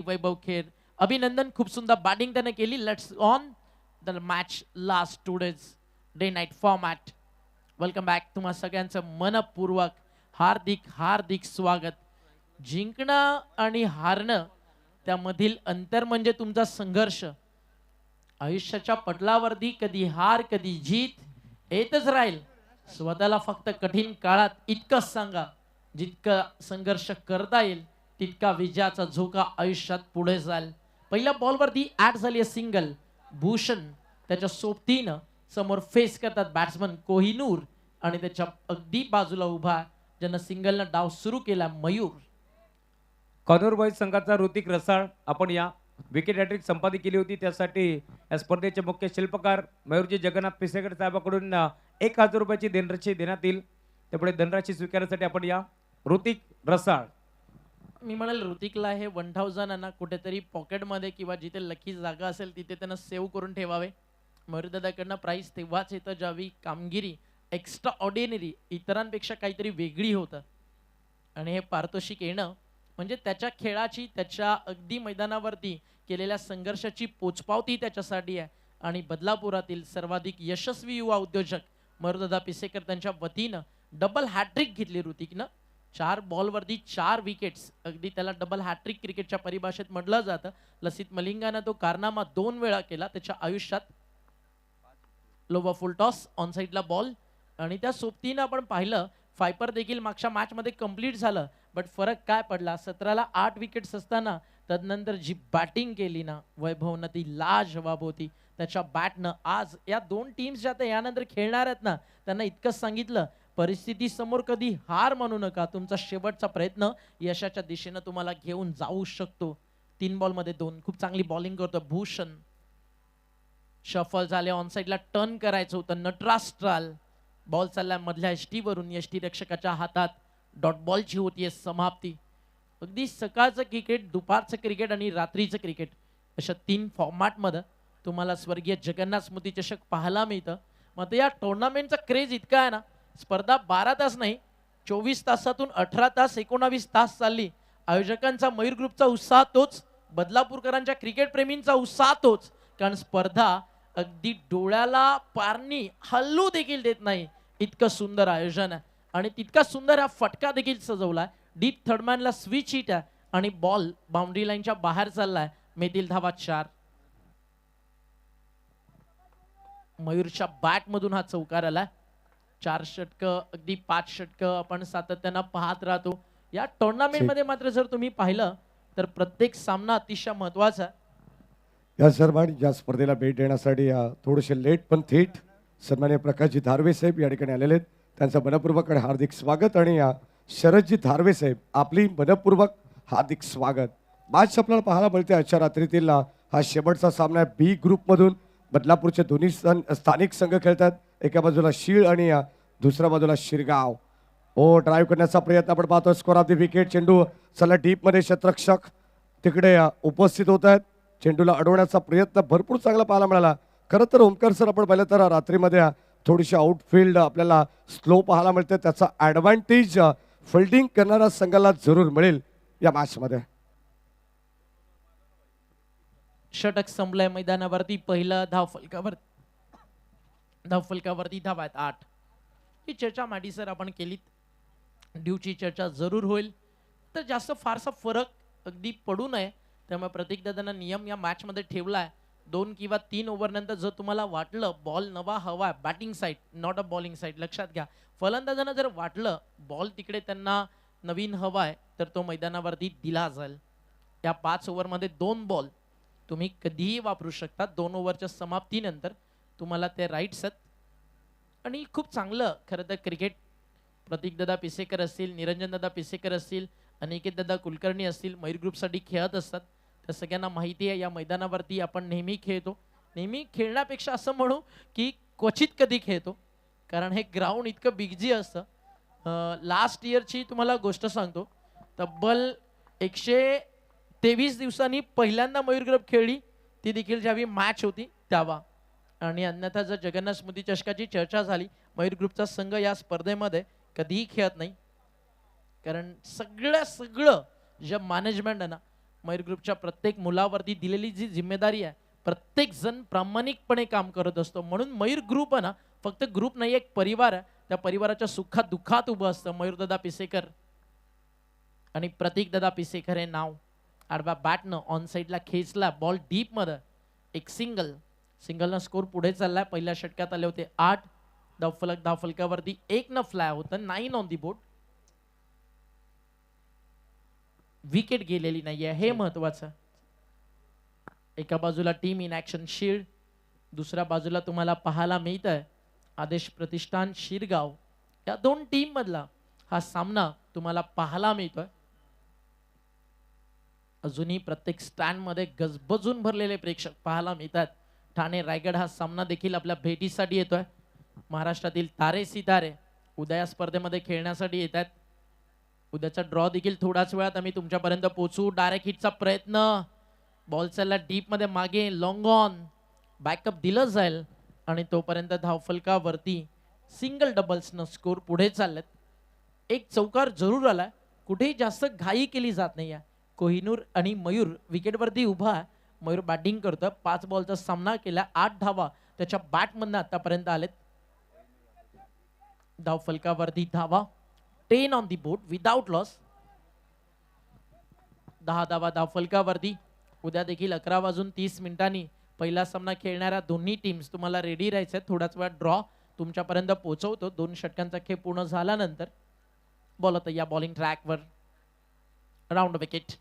वैभव खेर अभिनंदन, खूप सुंदर बॅटिंग त्याने केली. Let's on the match last today's day night format. Welcome back. तुम्हा सगळ्यांचं मनपूर्वक हार्दिक हार्दिक स्वागत. जिंकणं आणि हारणं त्यामधील अंतर म्हणजे तुमचा संघर्ष. आयुष्याच्या पटलावरती कधी हार कधी जीत येतच राहील. स्वतःला फक्त कठीण काळात इतकंच सांगा, जितका संघर्ष करता येईल तितका विजयाचा झोका आयुष्यात पुढे जाईल. पहिल्या बॉलवरती ऍड झाली सिंगल. भूषण त्याच्या सोबतीनं समोर फेस करतात बॅट्समन कोहिनूर आणि त्याच्या अगदी बाजूला उभा ज्यानं सिंगलनं डाव सुरू केला मयूर. कॉर्नर बॉईज संघाचा ऋतिक रसाळ आपण या विकेट हॅट्रिक संपादित केली होती. त्यासाठी या स्पर्धेचे मुख्य शिल्पकार मयूरजी जगन्नाथ पिसेकर साहेबांकडून 1000 रुपयाची धनराशी देण्यात येईल. त्यापुढे धनराशी स्वीकारण्यासाठी आपण या ऋतिक रसाळ. मी म्हणाल ऋतिकला हे 1000 ना कुठेतरी पॉकेटमध्ये किंवा जिथे लकी जागा असेल तिथे त्यांना सेव्ह करून ठेवावे. मयूरदादाकडनं प्राईस तेव्हाच येतं ज्यावेळी कामगिरी एक्स्ट्रा ऑर्डिनरी इतरांपेक्षा काहीतरी वेगळी होतं. आणि हे पारितोषिक येणं म्हणजे त्याच्या खेळाची त्याच्या अगदी मैदानावरती केलेल्या संघर्षाची पोचपावती त्याच्यासाठी आहे. आणि बदलापुरातील सर्वाधिक यशस्वी युवा उद्योजक मयूरदादा पिसेकर त्यांच्या वतीनं डबल हॅट्रिक घेतली ऋतिकनं. 4 बॉलवरती 4 विकेट्स. अगदी त्याला डबल हॅट्रिक क्रिकेटच्या परिभाषेत म्हटलं जातं. लसित मलिंगानं तो कारनामा 2 वेळा केला त्याच्या आयुष्यात. लोवा फुल टॉस ऑन साईडला बॉल आणि त्या सोबतीनं आपण पाहिलं फायपर देखील मागच्या मॅच मध्ये कंप्लीट झालं. बट फरक काय पडला, 17ला 8 विकेट्स असताना तदनंतर जी बॅटिंग केली ना वैभवनं ती लाजवाब होती. त्याच्या बॅटनं आज या 2 टीम्स ज्या यानंतर खेळणार आहेत ना त्यांना इतकंच सांगितलं, परिस्थिती समोर कधी हार मानू नका. तुमचा शेवटचा प्रयत्न यशाच्या दिशेनं तुम्हाला घेऊन जाऊ शकतो. 3 बॉलमध्ये 2. खूप चांगली बॉलिंग करतो भूषण. शफल झाले ऑन साईडला टर्न करायचं होतं. नटराष्ट्राल बॉल चालला मधल्या एसटी वरून. एसटी रक्षकाच्या हातात डॉट बॉलची होतीये समाप्ती. अगदी सकाळचं क्रिकेट, दुपारचं क्रिकेट आणि रात्रीचं क्रिकेट अशा 3 फॉर्मॅटमध्ये तुम्हाला स्वर्गीय जगन्नाथ स्मृती चषक पाहायला मिळतं. मग या टुर्नामेंटचा क्रेज इतका आहे ना, स्पर्धा 12 तास नाही 24 तासातून 18 तास 19 तास चालली. आयोजकांचा मयूर ग्रुपचा उत्साह तोच, बदलापूरकरांच्या क्रिकेट प्रेमींचा उत्साह तोच. कारण स्पर्धा अगदी डोळ्याला पारणी हल्लू देखील देत नाही इतकं सुंदर आयोजन आहे. आणि तितका सुंदर हा फटका देखील सजवलाय. डीप थर्डमॅनला स्विच हिट आहे आणि बॉल बाउंड्री लाईनच्या बाहेर चाललाय. मेतील धावा 4. मयूरच्या बॅट मधून हा चौकार आलाय. 4 षटकं अगदी 5 षटकं आपण सातत्यानं पाहत राहतो या टुर्नामेंट मध्ये. मात्र जर तुम्ही पाहिलं तर प्रत्येक सामना अतिशय महत्वाचा आहे. या सर्वांनी या स्पर्धेला भेट देण्यासाठी थोडेसे लेट पण थेट सन्माननीय प्रकाशजी धारवे साहेब या ठिकाणी आलेले आहेत. त्यांचं मनपूर्वक आणि हार्दिक स्वागत. आणि शरदजी धारवे साहेब आपली मनपूर्वक हार्दिक स्वागत. मॅच आपल्याला पाहायला मिळते आजच्या रात्रीतील हा शेवटचा सामना आहे. बी ग्रुपमधून बदलापूरचे दोन्ही स्थानिक संघ खेळतात. एका बाजूला शीळ आणि दुसऱ्या बाजूला शिरगाव. ड्राईव्ह करण्याचा प्रयत्न आपण पाहतो. Score of the wicket. चेंडू चला डीप मध्ये क्षेत्ररक्षक तिकडे उपस्थित होत आहेत. चेंडूला अडवण्याचा प्रयत्न भरपूर चांगला पाहायला मिळाला. खरं तर ओमकार सर आपण पाहिलं तर रात्रीमध्ये थोडीशी आउटफील्ड आपल्याला स्लो पाहायला मिळते. त्याचा ॲडव्हान्टेज फिल्डिंग करणाऱ्या संघाला जरूर मिळेल या मॅचमध्ये. षटक संपलंय मैदानावरती. पहिलं धावफलकावरती धावा आहेत 8. ही चर्चा माडी सर आपण केलीत. ड्यूची चर्चा जरूर होईल. तर जास्त फारसा फरक अगदी पडू नये त्यामुळे प्रतीक दादांना नियम या मॅच मध्ये ठेवलाय. 2 किंवा 3 ओव्हर नंतर जर तुम्हाला वाटलं बॉल नवा हवा, batting side not a bowling side लक्षात घ्या. फलंदाजांना जर वाटलं बॉल तिकडे त्यांना नवीन हवाय तर तो मैदानावरती दिला जाईल. या 5 ओव्हरमध्ये 2 बॉल तुम्ही कधीही वापरू शकता. 2 ओव्हरच्या समाप्तीनंतर तुम्हाला ते राईट्स आहेत. आणि खूप चांगलं खरं तर क्रिकेट प्रतीक दादा पिसेकर असतील, निरंजन दादा पिसेकर असतील, अनिकेत दादा कुलकर्णी असतील, मयूर ग्रुपसाठी खेळत असतात. त्या सगळ्यांना माहिती आहे या मैदानावरती आपण नेहमी खेळतो. नेहमी खेळण्यापेक्षा असं म्हणू की क्वचित कधी खेळतो. कारण हे ग्राउंड इतकं बिगजी असतं. लास्ट इयरची तुम्हाला गोष्ट सांगतो. तब्बल 123 दिवसांनी पहिल्यांदा मयूर ग्रुप खेळली. ती देखील ज्यावेळी मॅच होती त्यावा. आणि अन्यथा जर जगन्नाथ स्मृती चषकाची चर्चा झाली, मयूर ग्रुपचा संघ या स्पर्धेमध्ये कधीही खेळत नाही. कारण सगळं जे मॅनेजमेंट आहे ना मयूर ग्रुपच्या प्रत्येक मुलावरती दिलेली जी जिम्मेदारी आहे, प्रत्येक जण प्रामाणिकपणे काम करत असतो. म्हणून मयूर ग्रुप आहे ना, फक्त ग्रुप नाही, एक परिवार आहे. त्या परिवाराच्या सुखात दुःखात उभं असतं मयूरदादा पिसेकर आणि प्रतीकदादा पिसेकर हे नाव. आडव्या बॅटनं ऑन साईडला खेचला, बॉल डीप मध्ये, एक सिंगलनं स्कोर पुढे चाललाय. पहिल्या षटकात आले होते 8 धावफलकावरती 1 न फ्लाय होतं, 9 ऑन दी बोर्ड. विकेट गेलेली नाहीये, हे महत्वाचं. एका बाजूला टीम इन ऍक्शन शील्ड, दुसऱ्या बाजूला तुम्हाला पाहायला मिळत आहे आदेश प्रतिष्ठान शिरगाव. या दोन टीम मधला हा सामना तुम्हाला पाहायला मिळतोय. अजूनही प्रत्येक स्टँड मध्ये गजबजून भरलेले प्रेक्षक पाहायला मिळतात. ठाणे रायगड हा सामना देखील आपल्या भेटीसाठी येतोय. महाराष्ट्रातील तारे सितारे उद्या स्पर्धेमध्ये खेळण्यासाठी येतात. उद्याचा ड्रॉ देखील थोड्याच वेळात आम्ही तुमच्यापर्यंत पोहोचू. डायरेक्ट हिटचा प्रयत्न, बॉल चालला डीप मध्ये, मागे लॉंग ऑन, बॅकअप दिलं जाईल आणि तोपर्यंत धावफलकावरती सिंगल डबल्सनं स्कोर पुढे चाललेत. एक चौकार जरूर आलाय, कुठेही जास्त घाई केली जात नाही. कोहिनूर आणि मयूर विकेटवरती उभा आहे. मयूर बॅटिंग करतोय. 5 बॉलचा सामना केला, 8 धावा त्याच्या बॅटमधनं आतापर्यंत आलेत. धावफलकावरती धावा 10 on the board without loss. 10 धावा धावफलकावरती. उद्या देखील 11:30 पहिला सामना खेळणाऱ्या दोन्ही टीम्स तुम्हाला रेडी राहायचं. थोड्याच वेळात ड्रॉ तुमच्यापर्यंत पोहोचवतो. 2 षटकांचा खेळ पूर्ण झाल्यानंतर. बॉल होतं या बॉलिंग ट्रॅकवर, राऊंड विकेट.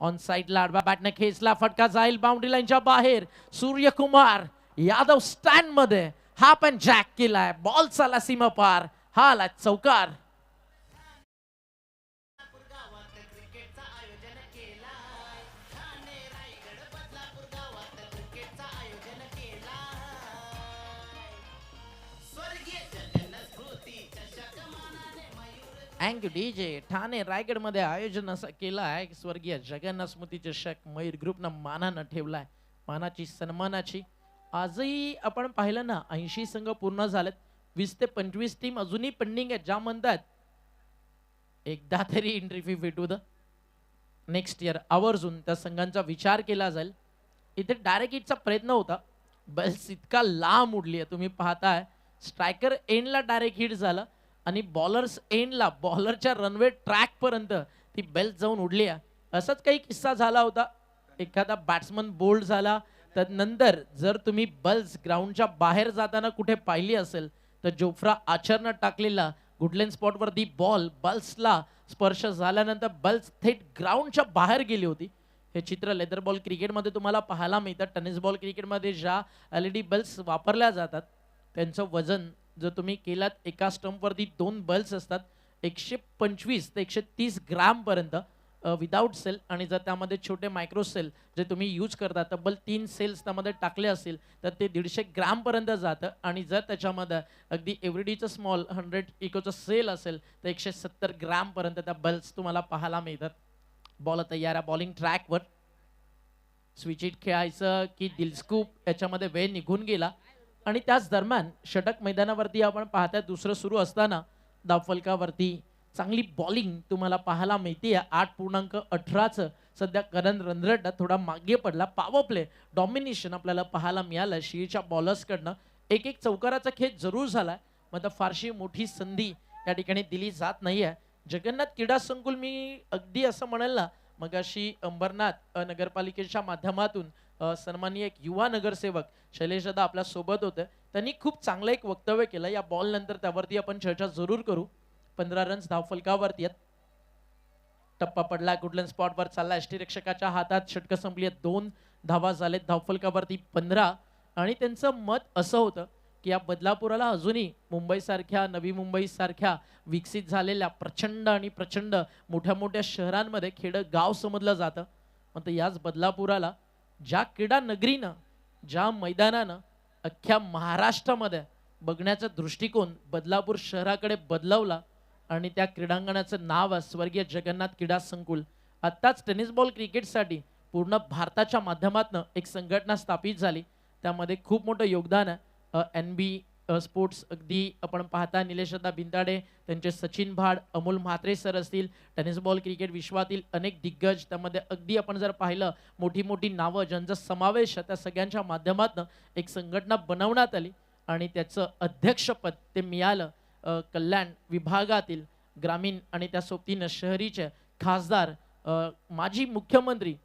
ऑन साइडला आडवा बॅटने खेचला, फटका जाईल बाउंड्री लाईनच्या बाहेर. सूर्यकुमार यादव स्टँड मध्ये हा पण जॅक केलाय, बॉल चाला सीमा पार, हा आला चौकार. Thank you DJ. ठाणे रायगड मध्ये आयोजन असं केलं आहे. स्वर्गीय जगन्नाथ स्मृती चषक मयूर ग्रुपनं मानानं ठेवलाय, मानाची सन्मानाची. आजही आपण पाहिलं ना, 80 संघ पूर्ण झालेत. 20 ते 25 टीम अजूनही पेंडिंग आहेत, ज्या म्हणतात एकदा तरी एंट्री फी भेटू द नेक्स्ट इयर. आवर्जून त्या संघांचा विचार केला जाईल. इथे डायरेक्ट हिटचा प्रयत्न होता, बल्स इतका लांब उडली आहे, तुम्ही पाहताय. स्ट्रायकर एंडला डायरेक्ट हिट झालं आणि बॉलर्स एंडला, बॉलरच्या रनवे ट्रॅक पर्यंत ती बेल्ट जाऊन उडली आहे. असाच काही किस्सा झाला होता. एखादा बॅट्समन बोल्ड झाला, तर नंतर जर तुम्ही बल्स ग्राउंडच्या बाहेर जाताना कुठे पाहिली असेल तर जोफ्रा आचरनं टाकलेला गुडलेन स्पॉटवरती बॉल बल्सला स्पर्श झाल्यानंतर बल्स थेट ग्राउंडच्या बाहेर गेली होती. हे चित्र लेदर बॉल क्रिकेटमध्ये तुम्हाला पाहायला मिळतं. टेनिस बॉल क्रिकेटमध्ये ज्या LED बल्स वापरल्या जातात त्यांचं वजन जर तुम्ही केलात, एका स्टंपवरती 2 बल्स असतात, 125 ते 130 ग्राम पर्यंत विदाउट सेल. आणि जर त्यामध्ये छोटे मायक्रो सेल जे तुम्ही यूज करता, तब्बल 3 सेल्स त्यामध्ये टाकले असतील तर ते 150 ग्राम पर्यंत जातं. आणि जर त्याच्यामध्ये अगदी एव्हरीडीचं स्मॉल 100 इकोचं सेल असेल तर 170 ग्राम पर्यंत त्या बल्स तुम्हाला पाहायला मिळतात. बॉल तयार आहे बॉलिंग ट्रॅकवर. स्विच हिट खेळायचं की दिलस्कूप याच्यामध्ये वेळ निघून गेला. आणि त्याच दरम्यान षटक मैदानावरती आपण पाहताय, दुसरं सुरू असताना धावफलकावरती चांगली बॉलिंग तुम्हाला पाहायला मिळते. 8.18चं सध्या करण रनरेट थोडा मागे पडला. पॉवर प्ले डॉमिनेशन आपल्याला पाहायला मिळालं शिळीच्या बॉलर्सकडनं. एक चौकाराचा खेळ जरूर झालाय, मात्र फारशी मोठी संधी या ठिकाणी दिली जात नाहीये. जगन्नाथ क्रीडा संकुल, मी अगदी असं म्हणेल ना, मगाशी अंबरनाथ नगरपालिकेच्या माध्यमातून सन्माननीय एक युवा नगरसेवक शैलेश दादा आपल्या सोबत होते. त्यांनी खूप चांगलं एक वक्तव्य केलं. या बॉल नंतर त्यावरती आपण चर्चा जरूर करू. 15 रन्स धावफलकावरती आहेत. टप्पा पडला, गुडलँड स्पॉटवर चालला, यष्टीरक्षकाच्या हातात षटकं संपली आहेत. 2 धावा झालेत धावफलकावरती 15. आणि त्यांचं मत असं होतं की या बदलापुराला अजूनही मुंबईसारख्या, नवी मुंबईसारख्या विकसित झालेल्या प्रचंड मोठ्या शहरांमध्ये खेडं गाव समजलं जातं. मात्र याच बदलापुराला ज्या क्रीडा नगरीनं, ज्या मैदानानं अख्ख्या महाराष्ट्रामध्ये बघण्याचा दृष्टिकोन बदलापूर शहराकडे बदलवला आणि त्या क्रीडांगणाचं नाव आहे स्वर्गीय जगन्नाथ क्रीडा संकुल. आत्ताच टेनिस बॉल क्रिकेटसाठी पूर्ण भारताच्या माध्यमातून एक संघटना स्थापित झाली. त्यामध्ये खूप मोठं योगदान आहे NB स्पोर्ट्स अगदी आपण पाहता निलेशदा बिंदाडे, त्यांचे सचिन भाड, अमोल म्हात्रे सर असतील, टेनिस बॉल क्रिकेट विश्वातील अनेक दिग्गज, त्यामध्ये अगदी आपण जर पाहिलं मोठी मोठी नावं ज्यांचा समावेश आहे, त्या सगळ्यांच्या माध्यमातून एक संघटना बनवण्यात आली आणि त्याचं अध्यक्षपद ते मिळालं कल्याण विभागातील ग्रामीण आणि त्या सोबतीनं शहरीचे खासदार माजी मुख्यमंत्री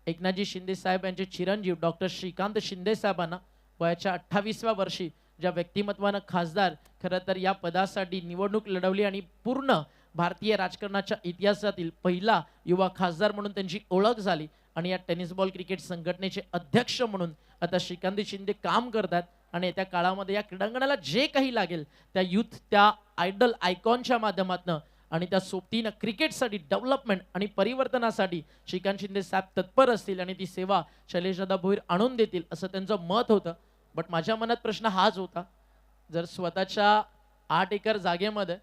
एकनाथजी शिंदे साहेब यांचे चिरंजीव डॉक्टर श्रीकांत शिंदे साहेबांना वयाच्या 28व्या वर्षी ज्या व्यक्तिमत्वानं खासदार खरं तर या पदासाठी निवडणूक लढवली आणि पूर्ण भारतीय राजकारणाच्या इतिहासातील पहिला युवा खासदार म्हणून त्यांची ओळख झाली आणि या टेनिस बॉल क्रिकेट संघटनेचे अध्यक्ष म्हणून आता श्रीकांत शिंदे काम करतात आणि येत्या काळामध्ये या क्रीडांगणाला जे काही लागेल त्या युथ त्या आयडल आयकॉनच्या माध्यमातून आणि त्या सोबतीनं क्रिकेटसाठी डेव्हलपमेंट आणि परिवर्तनासाठी श्रीकांत शिंदे साहेब तत्पर असतील आणि ती सेवा शैलेशदादा भोईर आणून देतील असं त्यांचं मत होतं. बट माझ्या मनात प्रश्न हाच होता, जर स्वतःच्या 8 एकर जागेमध्ये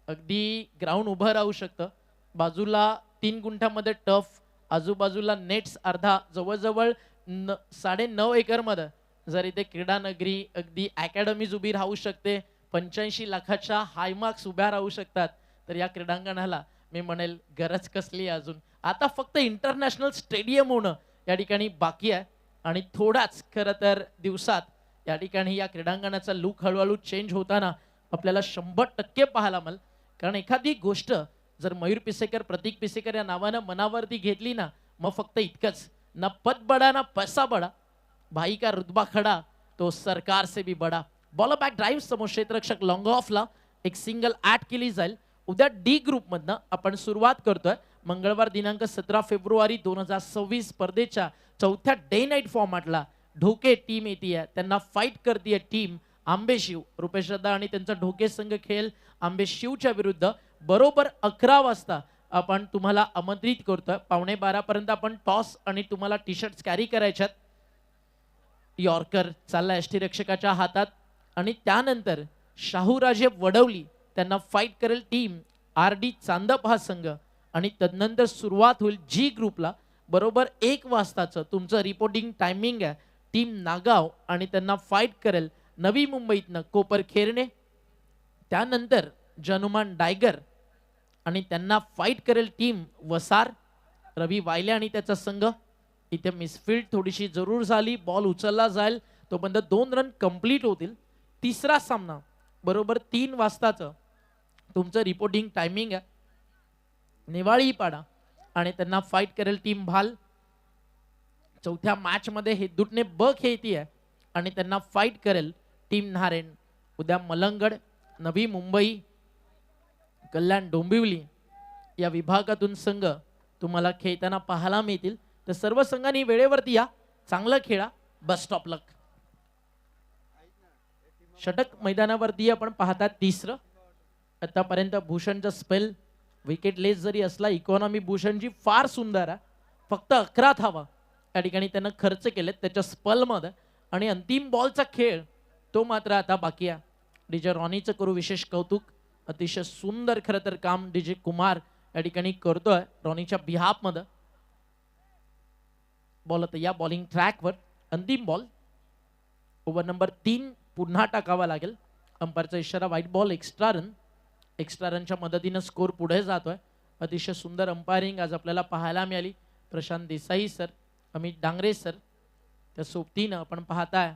अगदी ग्राउंड उभं राहू शकतं, बाजूला 3 गुंठ्यामध्ये टफ, आजूबाजूला नेट्स अर्धा, जवळजवळ 9.5 एकरमध्ये जर इथे क्रीडा नगरी अगदी अकॅडमीज उभी राहू शकते, 85 लाखाच्या हायमार्क्स उभ्या राहू शकतात, तर या क्रीडांगणाला मी म्हणेल गरज कसली अजून. आता फक्त इंटरनॅशनल स्टेडियम होणं या ठिकाणी बाकी आहे आणि थोडाच खरं तर दिवसात या ठिकाणी या क्रीडांगणाचा लुक हळूहळू चेंज होताना आपल्याला 100% पाहायला मिळेल. कारण एखादी गोष्ट जर मयूर पिसेकर, प्रतीक पिसेकर या नावानं मनावरती घेतली ना, मग फक्त इतकंच, ना पद बडा ना पैसा बडा, भाई का रुतबा खडा तो सरकार से भी बडा. बॉल बॅक ड्राईव्ह समोर क्षेत्ररक्षक लॉंग ऑफला एक सिंगल ऍड केली जाईल. उद्या डी ग्रुप मधनं आपण सुरुवात करतोय. मंगळवार दिनांक 17 फेब्रुवारी 2026 स्पर्धेच्या चौथ्या डे नाईट फॉर्मॅटला ढोके टीम येते, त्यांना फाईट करते टीम आंबेशिव. रुपेश दादा आणि त्यांचा ढोके संघ खेळ आंबेशिवच्या विरुद्ध. बरोबर 11 वाजता आपण तुम्हाला आमंत्रित करतोय. 11:15 पर्यंत आपण टॉस आणि तुम्हाला टी शर्ट कॅरी करायच्यात. यॉर्कर चालला एसटी रक्षकाच्या हातात आणि त्यानंतर शाहूराजे वडवली त्यांना फाईट करेल टीम आर डी चांदप हा संघ आणि तदनंतर सुरुवात होईल जी ग्रुपला. बरोबर 1 वाजताचं तुमचं रिपोर्टिंग टायमिंग आहे. टीम नागाव आणि त्यांना फाईट करेल नवी मुंबईतनं कोपर खेरणे. त्यानंतर जनुमान डायगर आणि त्यांना फाईट करेल टीम वसार रवी वायले आणि त्याचा संघ. इथे मिसफिल्ड थोडीशी जरूर झाली, बॉल उचलला जाईल तोपर्यंत 2 रन कंप्लीट होतील. तिसरा सामना बरोबर 3 वाजताचं तुमचं रिपोर्टिंग टायमिंग आहे. निवाळीपाडा आणि त्यांना फाईट करेल टीम भाल. चौथ्या मॅच मध्ये हेदुटने ब खेळतीये आणि त्यांना फाईट करेल टीम नारायण. उद्या मलंगड, नवी मुंबई, कल्याण डोंबिवली या विभागातून संघ तुम्हाला खेळताना पाहायला मिळतील. तर सर्व संघांनी वेळेवरती या, चांगलं खेळा, बेस्ट ऑफ लक. षटक मैदानावरती आपण पाहतात 3रं. आतापर्यंत भूषणचा स्पेल विकेट लेस जरी असला, इकॉनॉमी भूषणची फार सुंदर आहे. फक्त 11 धावा या ठिकाणी त्यानं खर्च केलेत त्याच्या स्पेलमध्ये आणि अंतिम बॉलचा खेळ तो मात्र आता बाकी आहे. डीजे रॉनीचं करू विशेष कौतुक. अतिशय सुंदर खरं तर काम डीजे कुमार या ठिकाणी करतोय रॉनीच्या बिहाफ मध्ये. बॉल आता या बॉलिंग ट्रॅकवर अंतिम बॉल. ओव्हर नंबर 3 पुन्हा टाकावा लागेल. अंपायरचा इशारा white ball, extra run. Extra रनच्या मदतीनं स्कोर पुढे जातोय. अतिशय सुंदर अंपायरिंग आज आपल्याला पाहायला मिळाली. प्रशांत देसाई सर, अमित डांगरे सर, त्या सोबतीनं आपण पाहताय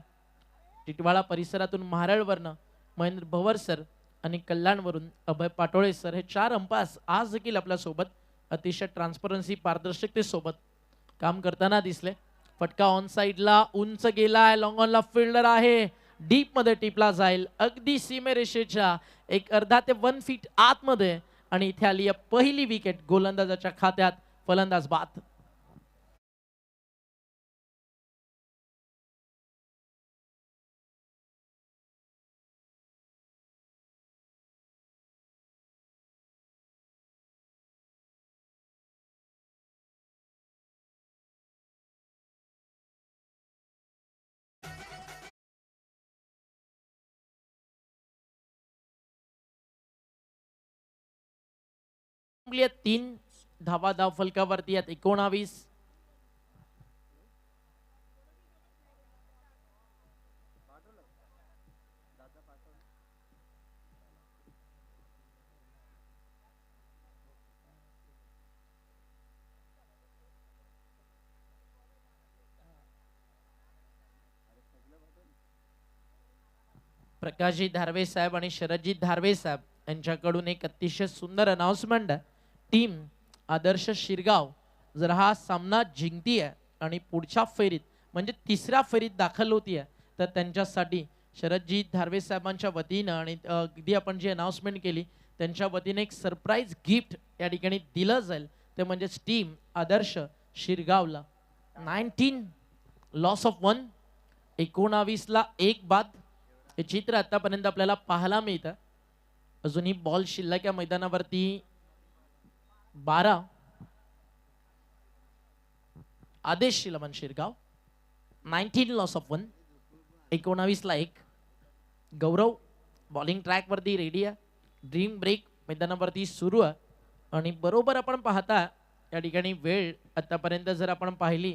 टिटवाळा परिसरातून महाराळवरनं महेंद्र भवर सर आणि कल्याणवरून अभय पाटोळे सर, हे 4 अंपायर्स आज देखील आपल्या सोबत अतिशय ट्रान्सपरन्सी पारदर्शकतेसोबत काम करताना दिसले. फटका ऑन साइडला उंच गेलाय, लॉंग ऑनला फिल्डर आहे, डीप मध्ये टिपला जाईल अगदी सीमेरेषेच्या एक अर्धा ते 1 फीट आतमध्ये आणि इथे आली पहिली विकेट गोलंदाजाच्या खात्यात. फलंदाज बाद. संपली 3 धावा धाव फलकावरती आहेत 19. प्रकाशजी धारवे साहेब आणि शरदजी धारवे साहेब यांच्याकडून एक अतिशय सुंदर अनाउन्समेंट आहे. टीम आदर्श शिरगाव जर हा सामना जिंकतीये आणि पुढच्या फेरीत म्हणजे तिसऱ्या फेरीत दाखल होतीये तर त्यांच्यासाठी शरदजी धारवे साहेबांच्या वतीनं आणि अगदी आपण जी अनाउन्समेंट केली त्यांच्या वतीने एक सरप्राईज गिफ्ट या ठिकाणी दिलं जाईल. ते म्हणजे टीम आदर्श शिरगावला 19 लॉस ऑफ 1, 19ला 1 बाद. हे चित्र आतापर्यंत आपल्याला पाहायला मिळतं. अजूनही बॉल शिल्लक या मैदानावरती 12. आदेश शिलमन शिरगाव 19 लॉस ऑफ 1, 19ला 1. गौरव बॉलिंग ट्रॅक वरती रेडी आहे. ड्रीम ब्रेक मैदानावरती सुरू आहे आणि बरोबर आपण पाहता या ठिकाणी वेळ आतापर्यंत जर आपण पाहिली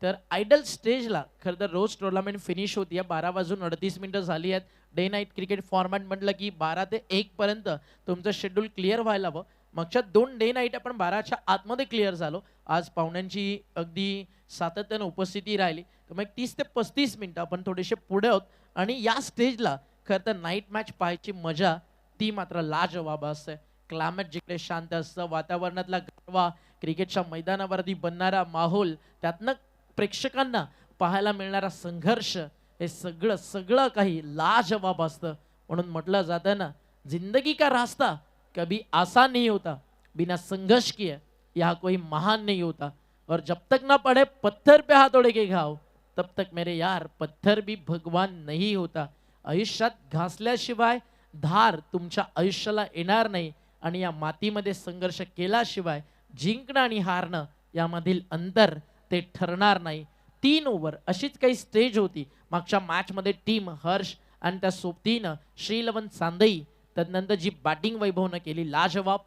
तर आयडल स्टेजला खरं तर रोज टुर्नामेंट फिनिश होती आहे. 12:38 झाली आहेत. डे नाईट क्रिकेट फॉर्मॅट म्हटलं की 12 ते 1 पर्यंत तुमचं शेड्यूल क्लिअर व्हायला हवं. मागच्या 2 डे नाईट आपण 12च्या आतमध्ये क्लिअर झालो. आज पाहुण्यांची अगदी सातत्यानं उपस्थिती राहिली तर मग 30 ते 35 मिनिटं आपण थोडेसे पुढे आहोत आणि या स्टेजला खरं तर नाईट मॅच पाहायची मजा ती मात्र लाजवाब असते. क्लायमेट जिकडे शांत असतं, वातावरणातला गारवा, क्रिकेटच्या मैदानावरती बनणारा माहोल, त्यातनं प्रेक्षकांना पाहायला मिळणारा संघर्ष, हे सगळं सगळं काही लाजवाब असतं. म्हणून म्हटलं जातं ना, जिंदगी का रास्ता कभी आसान नहीं होता, बिना संघर्ष किए यहाँ कोई महान नहीं होता, और जब तक ना पड़े पत्थर पे हाथोड़े के घाव तब तक मेरे यार पत्थर भी भगवान नहीं होता. आयुष्यात घासल्याशिवाय धार तुमच्या आयुष्याला येणार नाही आणि या मातीमध्ये संघर्ष केल्याशिवाय जिंकणं आणि हारणं यामधील अंतर ते ठरणार नाही. 3 ओव्हर अशीच काही स्टेज होती मागच्या मॅच मध्ये. टीम हर्ष आणि त्या सोबतीनं श्रीलवन चांदई तदनंतर जी बॅटिंग वैभवनं केली लाजवाब.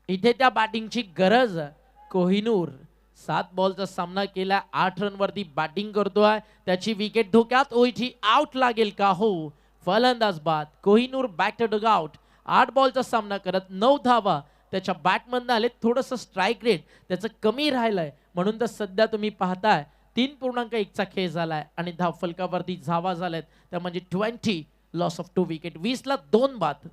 इथे त्या बॅटिंगची गरज कोहिनूर 7 बॉलचा सामना केला, 8 रन वरती बॅटिंग करतोय. त्याची विकेट धोक्यात, ओइठी आउट लागेल का हो. फलंदाज बाद Kohinoor back to dugout. 8 बॉलचा सामना करत 9 धावा त्याच्या बॅटमधनं आले. थोडंसं स्ट्राईक रेट त्याचं कमी राहिलंय म्हणून तर सध्या तुम्ही पाहताय 3.1चा खेळ झालाय आणि धाव फलकावरती धावा झाल्यात. त्या म्हणजे 20 लॉस ऑफ 2 विकेट. 20ला 2 बाद.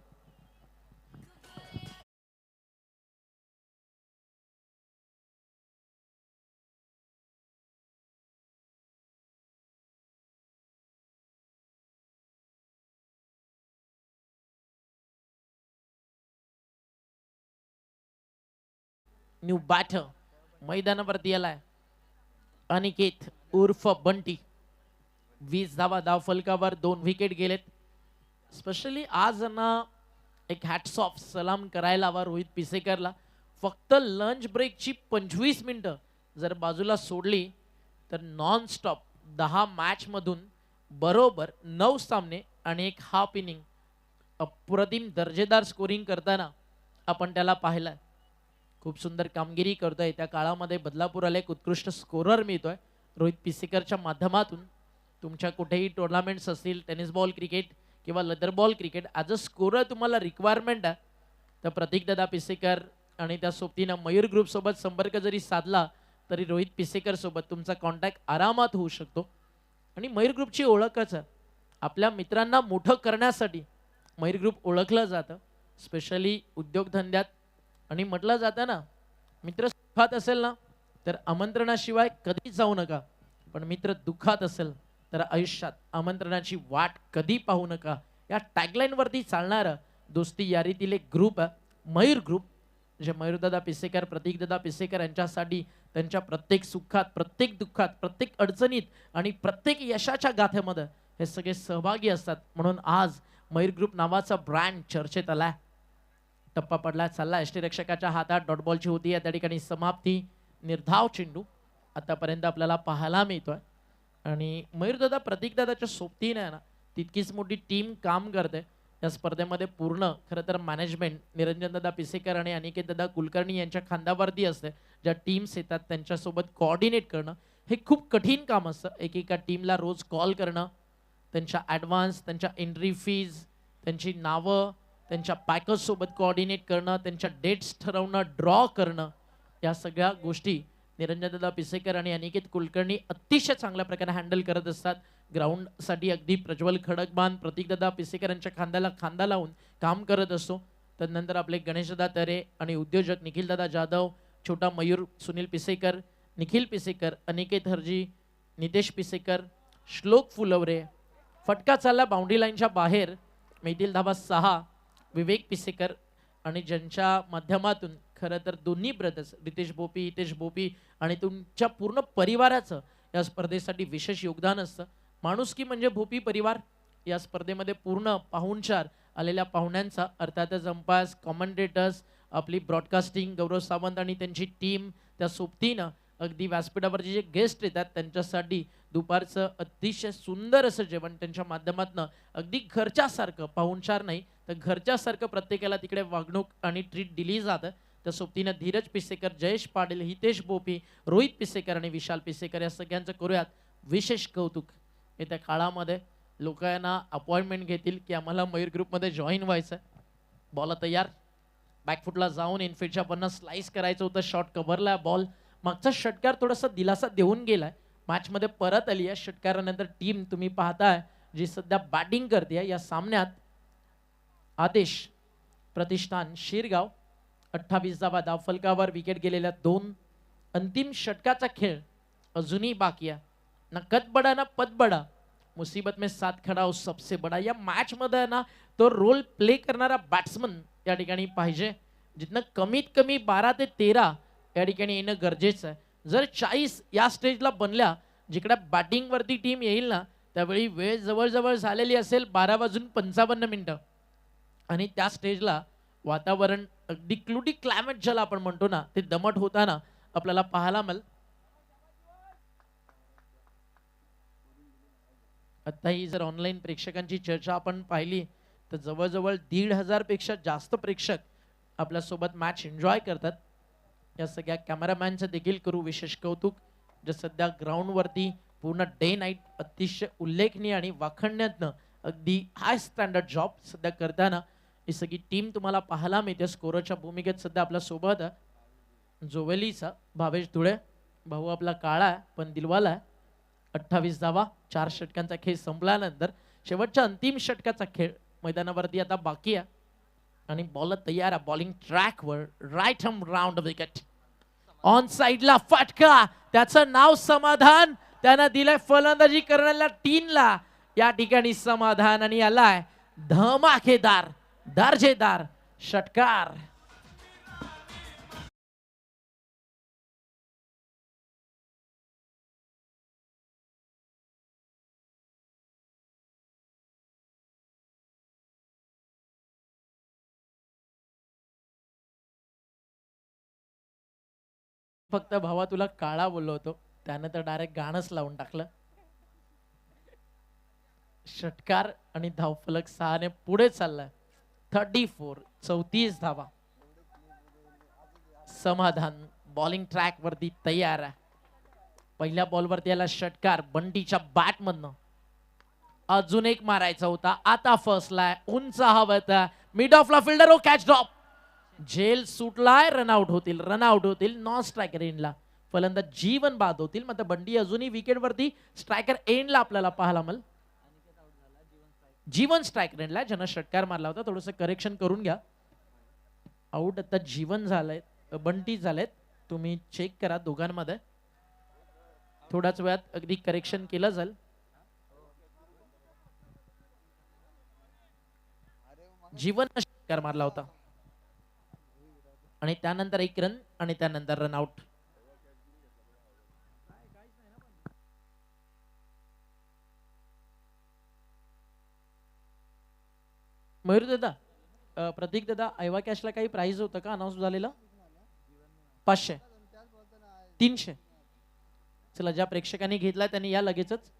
न्यू बॅटर मैदानावरती आलाय अनिकेत उर्फ बंटी. 20 धावा धाव फलकावर, 2 विकेट गेलेत. स्पेशली आज ना एक हॅट्स ऑफ सलाम करायला हवा रोहित पिसेकरला. फक्त लंच ब्रेकची 25 मिनिटं जर बाजूला सोडली तर नॉन स्टॉप 10 मॅच मधून बरोबर 9 सामने आणि 1 हाफ इनिंग अप्रतिम दर्जेदार स्कोरिंग करताना आपण त्याला पाहिलंय. खूप सुंदर कामगिरी करतोय. त्या काळामध्ये बदलापूरला एक उत्कृष्ट स्कोरर मिळतोय रोहित पिसेकरच्या माध्यमातून. तुमच्या कुठेही टुर्नामेंट्स असतील, टेनिस बॉल क्रिकेट किंवा leather ball cricket, as a scorer तुम्हाला रिक्वायरमेंट आहे तर प्रतीकदादा पिसेकर आणि त्या सोबतीनं मयूर ग्रुप सोबत संपर्क जरी साधला तरी रोहित पिसेकर सोबत तुमचा कॉन्टॅक्ट आरामात होऊ शकतो. आणि मयूर ग्रुपची ओळखच आहे. आपल्या मित्रांना मोठं करण्यासाठी मयूर ग्रुप ओळखलं जातं, स्पेशली उद्योगधंद्यात. आणि म्हटलं जातं ना, मित्र सुखात असेल ना तर आमंत्रणाशिवाय कधी जाऊ नका, पण मित्र दुःखात असेल तर आयुष्यात आमंत्रणाची वाट कधी पाहू नका. या टॅगलाईन वरती चालणारं दोस्ती यारीतील एक ग्रुप आहे मयूर ग्रुप, जे मयूरदादा पिसेकर, प्रतीकदादा पिसेकर यांच्यासाठी त्यांच्या प्रत्येक सुखात, प्रत्येक दुःखात, प्रत्येक अडचणीत आणि प्रत्येक यशाच्या गाथेमध्ये हे सगळे सहभागी असतात. म्हणून आज मयूर ग्रुप नावाचा ब्रँड चर्चेत आलाय. टप्पा पडला, चालला यष्टीरक्षकाच्या हातात. डॉट बॉलची होती या त्या ठिकाणी समाप्ती. निर्धाव चेंडू आतापर्यंत आपल्याला पाहायला मिळतोय. आणि मयूरदादा प्रतीकदादाच्या सोबतीने ना तितकीच मोठी टीम काम करते या स्पर्धेमध्ये. पूर्ण खरं तर मॅनेजमेंट निरंजनदादा पिसेकर आणि अनिकेतदादा कुलकर्णी यांच्या खांद्यावरती असते. ज्या टीम्स येतात त्यांच्यासोबत कोऑर्डिनेट करणं हे खूप कठीण काम असतं. एकेका टीमला रोज कॉल करणं, त्यांच्या ॲडव्हान्स, त्यांच्या एंट्री फीज, त्यांची नावं, त्यांच्या पॅकर्स सोबत कोऑर्डिनेट करणं, त्यांच्या डेट्स ठरवणं, ड्रॉ करणं, या सगळ्या गोष्टी निरंजनदादा पिसेकर आणि अनिकेत कुलकर्णी अतिशय चांगल्या प्रकारे हँडल करत असतात. ग्राउंडसाठी अगदी प्रज्वल खडकबान प्रतीकदादा पिसेकर यांच्या खांद्याला खांदा लावून काम करत असतो. त्यानंतर आपले गणेशदादा तरे आणि उद्योजक निखिलदादा जाधव, छोटा मयूर सुनील पिसेकर, निखिल पिसेकर, अनिकेत हरजी, नितेश पिसेकर, श्लोक फुलवरे. फटका चालला बाउंड्री लाईनच्या बाहेर. मैथिल धाबा 6, विवेक पिसेकर आणि ज्यांच्या माध्यमातून खरं तर दोन्ही ब्रदर्स रितेश बोपी, हितेश बोपी आणि तुमच्या पूर्ण परिवाराचं या स्पर्धेसाठी विशेष योगदान असतं. माणुसकी म्हणजे भोपी परिवार. या स्पर्धेमध्ये पूर्ण पाहुणचार आलेल्या पाहुण्यांचा, अर्थातच अंपायर्स, कॉमेंटेटर्स, आपली ब्रॉडकास्टिंग गौरव सावंत आणि त्यांची टीम, त्या सोबतीनं अगदी व्यासपीठावरचे जे गेस्ट येतात त्यांच्यासाठी दुपारचं अतिशय सुंदर असं जेवण त्यांच्या माध्यमातून अगदी घरच्यासारखं, पाहुणचार नाही तर घरच्यासारखं प्रत्येकाला तिकडे वागणूक आणि ट्रीट दिली जातं. त्या सोबतीनं धीरज पिसेकर, जयेश पाटील, हितेश बोपी, रोहित पिसेकर आणि विशाल पिसेकर या सगळ्यांचं करूयात विशेष कौतुक. येत्या काळामध्ये लोक यांना अपॉइंटमेंट घेतील की आम्हाला मयूर ग्रुपमध्ये जॉईन व्हायचं. बॉल तयार, बॅकफुटला जाऊन इनफिल्डच्या बन्न स्लाइस करायचं होतं. शॉट कव्हरला बॉल, मागचा षटकार थोडासा दिलासा देऊन गेलाय. मॅचमध्ये परत आली आहे. षटकारानंतर टीम तुम्ही पाहताय जी सध्या बॅटिंग करते या सामन्यात आदेश प्रतिष्ठान शिरगाव. 28 धावा धावफलकावर, विकेट गेलेल्या 2. अंतिम षटकाचा खेळ अजूनही बाकी आहे. ना कद बडा ना पद बडा, मुसीबत में साथ खडा हो सबसे बडा. या मॅच मध्ये ना तो रोल प्ले करणारा बॅट्समन या ठिकाणी पाहिजे. जिथनं कमीत कमी 12 ते 13 या ठिकाणी येणं गरजेचं आहे. जर 40 या स्टेजला बनल्या जिकडे बॅटिंग वरती टीम येईल ना, त्यावेळी वेळ जवळजवळ झालेली असेल 12:55 आणि त्या स्टेजला वातावरण अगदी क्लायमेट ज्याला आपण म्हणतो ना, ते दमट होताना आपल्याला पाहायला मिळेल. आता ही जर ऑनलाईन प्रेक्षकांची चर्चा आपण पाहिली तर जवळजवळ 1,500 पेक्षा जास्त प्रेक्षक आपल्यासोबत मॅच एन्जॉय करतात. या सगळ्या कॅमेरामॅनचं देखील करू विशेष कौतुक, जे सध्या ग्राउंडवरती पूर्ण डे नाईट अतिशय उल्लेखनीय आणि वाखण्यातनं अगदी हाय स्टँडर्ड जॉब सध्या करताना ही सगळी टीम तुम्हाला पाहायला मिळते. स्कोरच्या भूमिकेत सध्या आपल्या सोबत जोवेलीचा भावेश धुळे भाऊ आपला काळा आहे पण दिलवाला आहे. 28 धावा, 4 षटकांचा खेळ संपल्यानंतर शेवटच्या अंतिम षटकाचा खेळ मैदानावरती आता बाकी आहे आणि बॉल तयार आहे. बॉलिंग ट्रॅकवर, right arm round wicket, on साइडला फटका, त्याचं नाव समाधान. त्यानं दिलंय फलंदाजी करण्याला 3ला या ठिकाणी समाधान आणि आलाय धमाकेदार दर्जेदार षटकार. फक्त भावा तुला काळा बोललो होतो, त्यानं तर डायरेक्ट गाणंच लावून टाकलं. षटकार आणि धावफलक 6 ने पुढे चाललाय. 34 धावा. समाधान बॉलिंग ट्रॅक वरती तयार आहे. पहिल्या बॉल वरती याला षटकार बंटीच्या बॅट मधनं. अजून एक मारायचा होता, आता फसलाय. उंच हवं, मिड ऑफला फिल्डर ओ कॅच ड्रॉप. झेल सुटलाय, रनआउट होतील. नॉन स्ट्रायकर एंडला फलंदाज जीवन बाद होतील. मात्र बंडी अजूनही विकेट वरती स्ट्रायकर एंडला आपल्याला पाहायला मिळेल. जीवन स्ट्रायकर एंडला ज्यानं षटकार मारला होता. थोडंसं करेक्शन करून घ्या. आउट आता जीवन झालंय, बंटी झालेत. तुम्ही चेक करा दोघांमध्ये. थोड्याच वेळात अगदी करेक्शन केलं जाईल. जीवन षटकार मारला होता आणि त्यानंतर 1 रन आणि त्यानंतर रन आउट. मयूर दादा, प्रतीक दादा, ऐवा कॅशला काही प्राइस होतं का अनाउन्स झालेलं? 500, 300. चला, ज्या प्रेक्षकांनी घेतला त्यांनी या लगेचच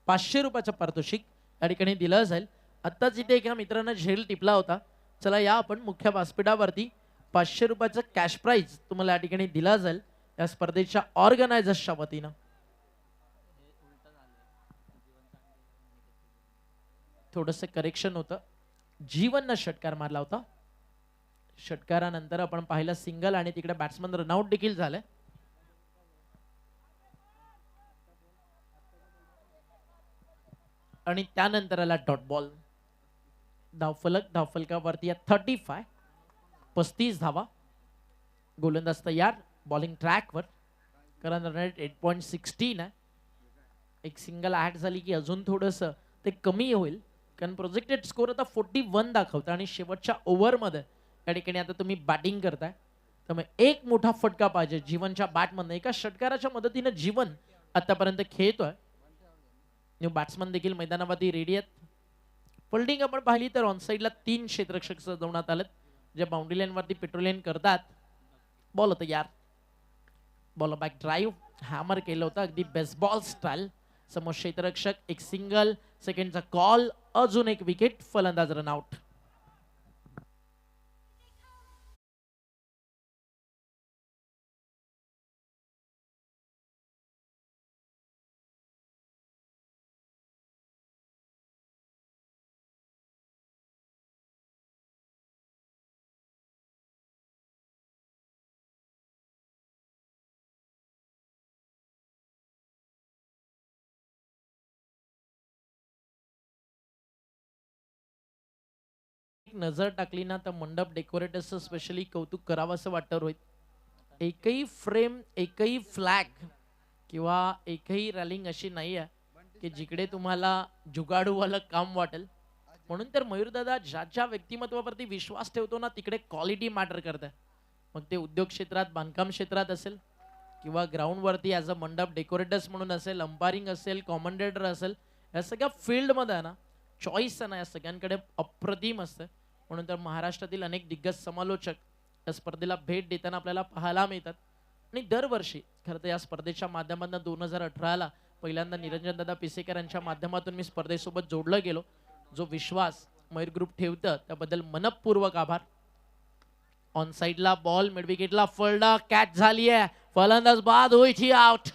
500 रुपयाचं पारितोषिक या ठिकाणी दिलं जाईल. आत्ताच इथे एका मित्रानं झेल टिपला होता. चला या आपण मुख्य व्यासपीठावरती 500 रुपयाचं कॅश प्राइज तुम्हाला या ठिकाणी दिला जाईल या स्पर्धेच्या ऑर्गनायझर्सच्या वतीनं. थोडंसं करेक्शन होतं. जीवननं षटकार मारला होता. षटकारानंतर आपण पाहिलं सिंगल आणि तिकडे बॅट्समन रनआउट देखील झाले. आणि त्यानंतर आला डॉट बॉल. धावफलकावरती 35 धावा. गोलंदाज तयार बॉलिंग ट्रॅकवर. कारण रन रेट 8.16 आहे. एक सिंगल ऍड झाली की अजून थोडस ते कमी होईल, कारण प्रोजेक्टेड स्कोर आता 41 दाखवतं आणि शेवटच्या ओव्हरमध्ये या ठिकाणी आता तुम्ही बॅटिंग करताय, त्यामुळे एक मोठा फटका पाहिजे जीवनच्या बॅटमधनं. एका षटकाराच्या मदतीनं जीवन आतापर्यंत खेळतोय. न्यू बॅट्समन देखील मैदानावरती रेडी आहेत. फिल्डिंग आपण पाहिली तर ऑनसाइडला 3 क्षेत्ररक्षक सजवण्यात आलेत, जे बाउंड्री लाईन वरती पेट्रोलियन करतात. बॉल तयार. बॉल बॅक ड्राईव्ह हॅमर केलं होतं अगदी बेसबॉल स्टाईल. समोर क्षेत्ररक्षक, एक सिंगल, सेकंडचा कॉल, अजून एक विकेट, फलंदाज रनआउट. नजर टाकली ना तर मंडप डेकोरेटर्सचं स्पेशली कौतुक करावं असं वाटतं रोहित. एकही फ्रेम, एकही फ्लॅग किंवा एकही रॅलिंग अशी नाही आहे की जिकडे तुम्हाला जुगाडूवालं काम वाटेल. म्हणून तर मयूरदादा ज्या ज्या व्यक्तिमत्वावरती विश्वास ठेवतो ना तिकडे क्वालिटी मॅटर करते. मग ते उद्योग क्षेत्रात, बांधकाम क्षेत्रात असेल किंवा ग्राउंडवरती ॲज अ मंडप डेकोरेटर्स म्हणून असेल, अंपायरिंग असेल, कॉमेंटेटर असेल, या सगळ्या फील्डमध्ये आहे ना चॉईस आहे ना या सगळ्यांकडे अप्रतिम असते. म्हणून तर महाराष्ट्रातील अनेक दिग्गज समालोचक या स्पर्धेला भेट देताना आपल्याला पाहायला मिळतात. आणि दरवर्षी खरं तर या स्पर्धेच्या माध्यमातून 2018ला पहिल्यांदा निरंजन दादा पिसेकर यांच्या माध्यमातून मी स्पर्धेसोबत जोडलं गेलो. जो विश्वास मयूर ग्रुप ठेवतं त्याबद्दल मनपूर्वक आभार. ऑन साइडला बॉल, मिड विकेटला फळला, कॅच झाली आहे, फलंदाज बाद होईची out.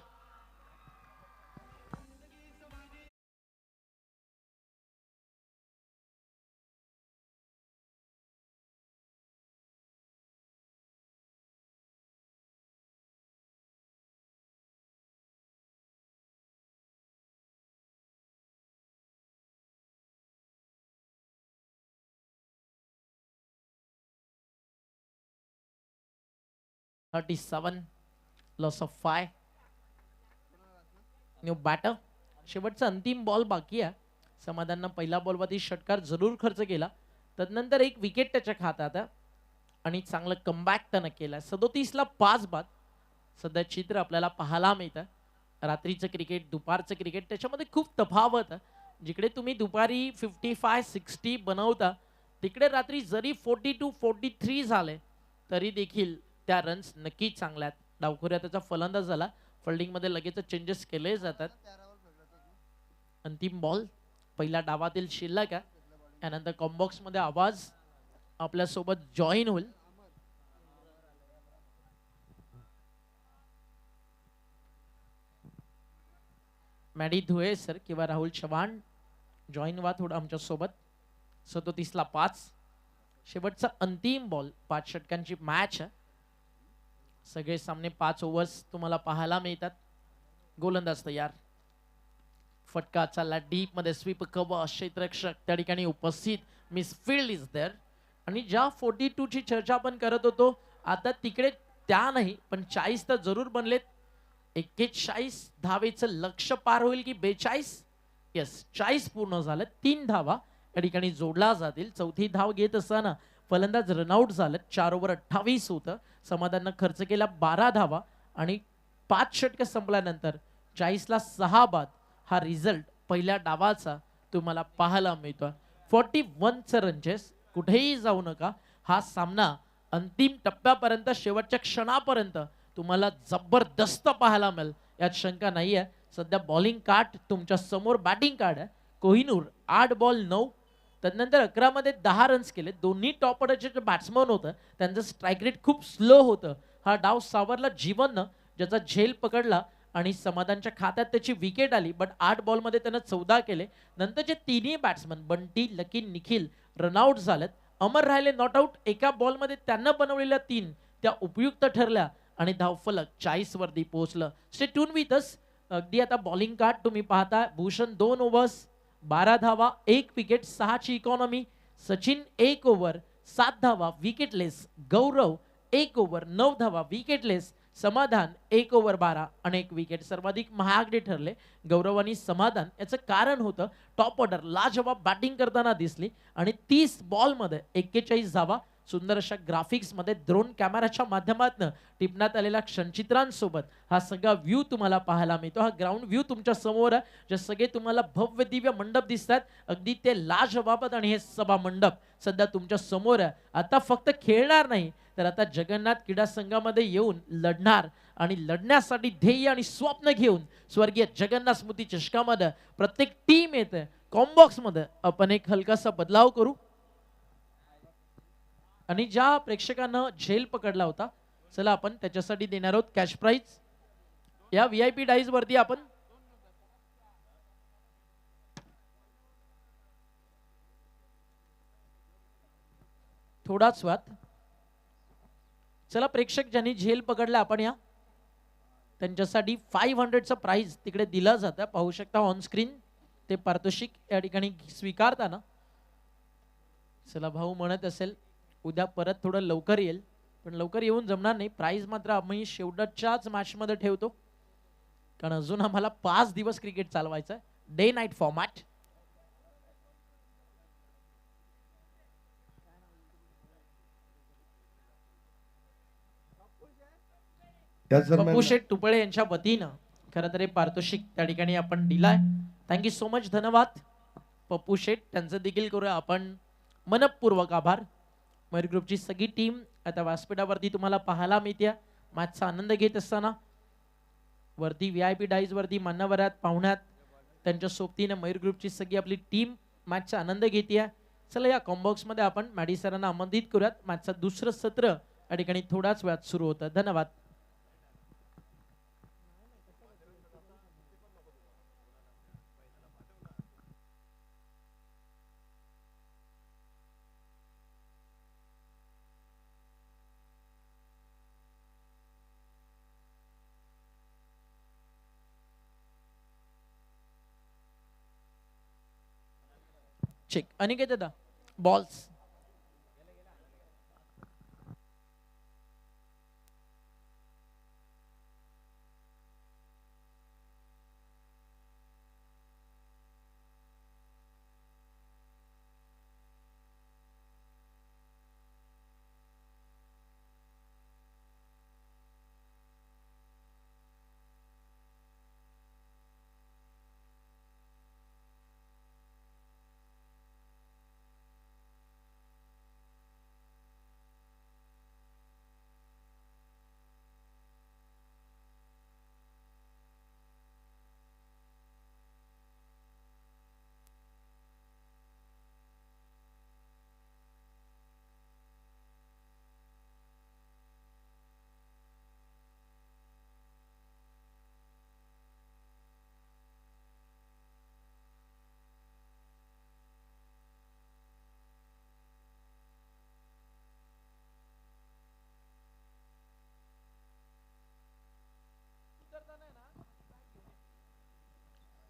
Loss of 5. New batter. शेवटचा अंतिम बॉल बाकी आहे. समाधाननं पहिला बॉलवरती षटकार जरूर खर्च केला, तदनंतर एक विकेट त्याच्या खात्यात आणि चांगलं कमबॅक त्यानं केलं. 37ला 5 बाद. सध्या चित्र आपल्याला पाहायला मिळतं. रात्रीचं क्रिकेट, दुपारचं क्रिकेट, त्याच्यामध्ये खूप तफावत आहे. जिकडे तुम्ही दुपारी 55-60 बनवता तिकडे रात्री जरी 42-43 झाले तरी देखील त्या रन्स नक्कीच चांगल्या आहेत. डावखुऱ्या त्याचा फलंदाज झाला. फिल्डिंग मध्ये लगेच चेंजेस केले जातात. अंतिम बॉल पहिल्या डावातील शिल्लक आहे. यानंतर कॉम्बॉक्स मध्ये आवाज आपल्या सोबत जॉईन होईल. मॅडी धुळे सर किंवा राहुल चव्हाण जॉईन व्हा थोडं आमच्या सोबत. 37ला 5. शेवटचा अंतिम बॉल. 5 षटकांची मॅच आहे. सगळे सामने 5 ओव्हर्स तुम्हाला पाहायला मिळतात. गोलंदाज तयार. फटका चालला डीप मध्ये, स्वीप कव्हर, क्षेत्ररक्षक त्या ठिकाणी उपस्थित, मिस फील्ड इज देअर. आणि ज्या 42 ची चर्चा आपण करत होतो आता तिकडे त्या नाही पण 40 तर जरूर बनलेत. 41 धावेचं लक्ष पार होईल की 42? येस, 40 पूर्ण झालं. 3 धावा या ठिकाणी जोडला जातील. चौथी धाव घेत असताना फलंदाज रनआउट झालं. 4 ओव्हर 28 होतं. समाधाननं खर्च केला 12 धावा आणि 5 षटक संपल्यानंतर 40ला 6 बाद हा रिझल्ट पहिल्या डावाचा तुम्हाला पाहायला मिळतोय. 41 रनचेस. कुठेही जाऊ नका. हा सामना अंतिम टप्प्यापर्यंत, शेवटच्या क्षणापर्यंत तुम्हाला जबरदस्त पाहायला मिळेल यात शंका नाहीये. सध्या बॉलिंग कार्ड तुमच्या समोर, बॅटिंग कार्ड आहे. कोहिनूर 8 बॉल 9, त्यानंतर 11 मध्ये 10 रन्स केले. दोन्ही टॉप ऑर्डरचे जे बॅट्समन होतं त्यांचं स्ट्राईक रेट खूप स्लो होतं. हा डाव सावरला जीवननं, ज्याचा झेल पकडला आणि समाधानच्या खात्यात त्याची विकेट आली. बट 8 बॉल मध्ये त्यानं 14 केले. नंतरचे तिन्ही बॅट्समन बंटी, लकी, निखिल रनआउट झालेत. अमर राहिले नॉट आउट. एका बॉल मध्ये त्यांना बनवलेल्या 3 त्या उपयुक्त ठरल्या आणि धावफलक 40 वरती पोहोचलं. Stay tune with us. अगदी आता बॉलिंग कार्ड तुम्ही पाहता. भूषण 2 ओव्हर्स 12 धावा 1 विकेट 6ची इकॉनॉमी. सचिन 1 ओव्हर 7 धावा विकेटलेस. गौरव 1 ओव्हर 9 धावा विकेटलेस. समाधान 1 ओव्हर 12 आणि 1 विकेट. सर्वाधिक महागडे ठरले गौरव आणि समाधान. याचं कारण होतं टॉप ऑर्डर लाजवाब बॅटिंग करताना दिसली आणि 30 बॉलमध्ये 41 धावा. सुंदर अशा ग्राफिक्स मध्ये ड्रोन कॅमेराच्या माध्यमातून टिपण्यात आलेल्या क्षणचित्रांसोबत हा सगळा व्ह्यू तुम्हाला पाहायला मिळतो. हा ग्राउंड व्ह्यू तुमच्या समोर आहे. जे सगळे तुम्हाला भव्य दिव्य मंडप दिसतात अगदी ते लाजवाब आणि हे सभा मंडप सध्या तुमच्या समोर आहे. आता फक्त खेळणार नाही तर आता जगन्नाथ क्रीडा संघामध्ये येऊन लढणार आणि लढण्यासाठी ध्येय आणि स्वप्न घेऊन स्वर्गीय जगन्नाथ स्मृती चषकामध्ये प्रत्येक टीम येते. कॉम्बॉक्स मध्ये आपण एक हलकासा बदलाव करू आणि ज्या प्रेक्षकांना झेल पकडला होता चला आपण त्याच्यासाठी देणार आहोत कॅश प्राइज. या VIP डाईज वरती आपण थोडाच वाद. चला प्रेक्षक ज्यांनी झेल पकडला आपण या त्यांच्यासाठी 500चं प्राइज तिकडे दिलं जातं. पाहू शकता ऑन स्क्रीन ते पारितोषिक या ठिकाणी स्वीकारताना. चला भाऊ म्हणत असेल उद्या परत थोडं लवकर येईल पण लवकर येऊन जमणार नाही. प्राइज मात्र आम्ही शेवटच्याच मॅच मध्ये ठेवतो कारण अजून आम्हाला 5 दिवस क्रिकेट चालवायचं आहे. Day night format. Pappu Sheth Tupale यांच्या वतीनं खरं तर हे पारितोषिक त्या ठिकाणी आपण दिलाय. Thank you so much. धन्यवाद पप्पू शेठ. त्यांचं देखील करूया आपण मनपूर्वक आभार. मयूर ग्रुपची सगळी टीम आता व्यासपीठावरती तुम्हाला पाहायला मिळते. मॅचचा आनंद घेत असताना वरती VIP डाईज वरती मान्यवरात पाहुण्यात त्यांच्या सोबतीने मयूर ग्रुपची सगळी आपली टीम मॅचचा आनंद घेते. चला या कॉम्बॉक्स मध्ये आपण मॅडी सरांना आमंत्रित करूयात. मॅचचं दुसरं सत्र या ठिकाणी थोडाच वेळात सुरू होतं. धन्यवाद. चेक अनिकेत दादा बॉल्स.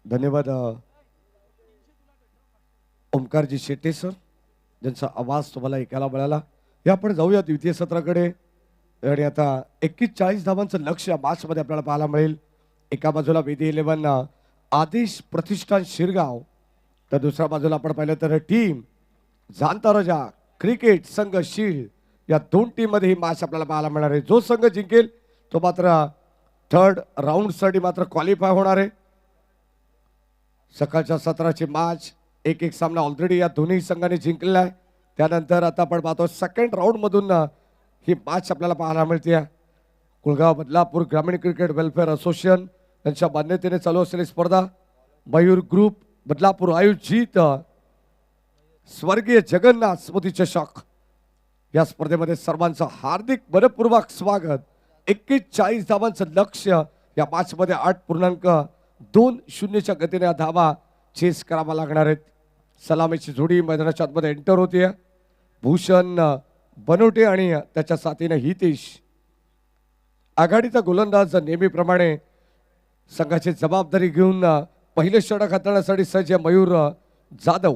धन्यवाद ओमकारजी शेट्टे सर ज्यांचा आवाज तुम्हाला ऐकायला मिळाला. या आपण जाऊया द्वितीय सत्राकडे आणि आता 41-40 धावांचं लक्ष या मॅच मध्ये आपल्याला पाहायला मिळेल. एका बाजूला वेदी 11 आदेश प्रतिष्ठान शिरगाव तर दुसऱ्या बाजूला आपण पाहिलं तर टीम जाणता राजा क्रिकेट संघ शील्ड. या दोन टीम मध्ये ही मॅच आपल्याला पाहायला मिळणार आहे. जो संघ जिंकेल तो मात्र थर्ड राऊंड साठी मात्र क्वालिफाय होणार आहे. सकाळच्या सत्राची मॅच 1-1 सामना ऑलरेडी या दोन्ही संघांनी जिंकलेला आहे. त्यानंतर आता आपण पाहतो सेकंड राऊंड मधून ही मॅच आपल्याला पाहायला मिळते. कुळगाव बदलापूर ग्रामीण क्रिकेट वेलफेअर असोसिएशन यांच्या मान्यतेने चालू असलेली स्पर्धा मयूर ग्रुप बदलापूर आयोजित स्वर्गीय जगन्नाथ स्मृती चषक या स्पर्धेमध्ये सर्वांचं हार्दिक मनपूर्वक स्वागत. 41-40 धावांचं लक्ष्य या मॅच मध्ये 8.20च्या गतीने धावा चेस करावा लागणार आहेत. सलामीची जोडी मैदानाच्या आतमध्ये एंटर होते. भूषण बनवटे आणि त्याच्या साथीने हितेश. आघाडीचा गोलंदाज नेहमीप्रमाणे संघाची जबाबदारी घेऊन पहिले षटक हाताळण्यासाठी सज्ज आहे मयूर जाधव.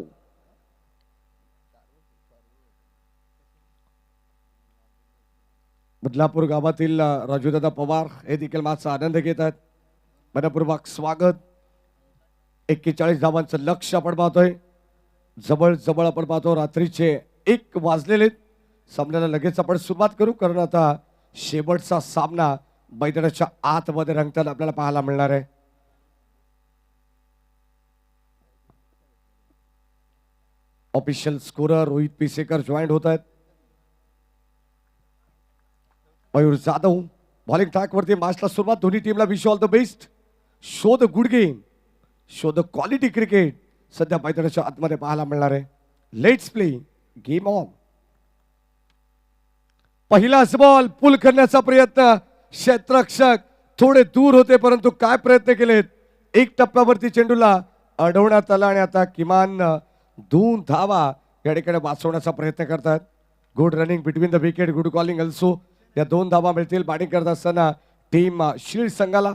बदलापूर गावातील राजूदादा पवार हे देखील माझा आनंद घेत आहेत. मनपूर्वक स्वागत. 41 धावांचं लक्ष आपण पाहतोय. जवळ जवळ आपण पाहतो रात्रीचे 1 वाजलेले. सामन्याला लगेच आपण सुरुवात करू, कारण आता शेवटचा सामना मैदानाच्या आतमध्ये रंगताना आपल्याला पाहायला मिळणार आहे. ऑफिशियल स्कोरर रोहित पिसेकर जॉईंट होत आहेत. मयूर जाधव बॉलिंग ट्रॅक वरती. मॅचला सुरुवात. दोन्ही टीमला wish all the best. Show the good game, show the quality cricket सध्या मैदानाच्या आतमध्ये पाहायला मिळणार आहे. Let's play game on. पहिलाच बॉल पुल करण्याचा प्रयत्न. क्षेत्ररक्षक थोडे दूर होते, परंतु काय प्रयत्न केलेत. 1 टप्प्यावरती चेंडूला अडवण्यात आला आणि आता किमान 2 धावा या ठिकाणी वाचवण्याचा प्रयत्न करतात. Good running between the wicket, good calling also. या 2 धावा मिळतील. बॅटिंग करत असताना टीम शील्ड संघाला.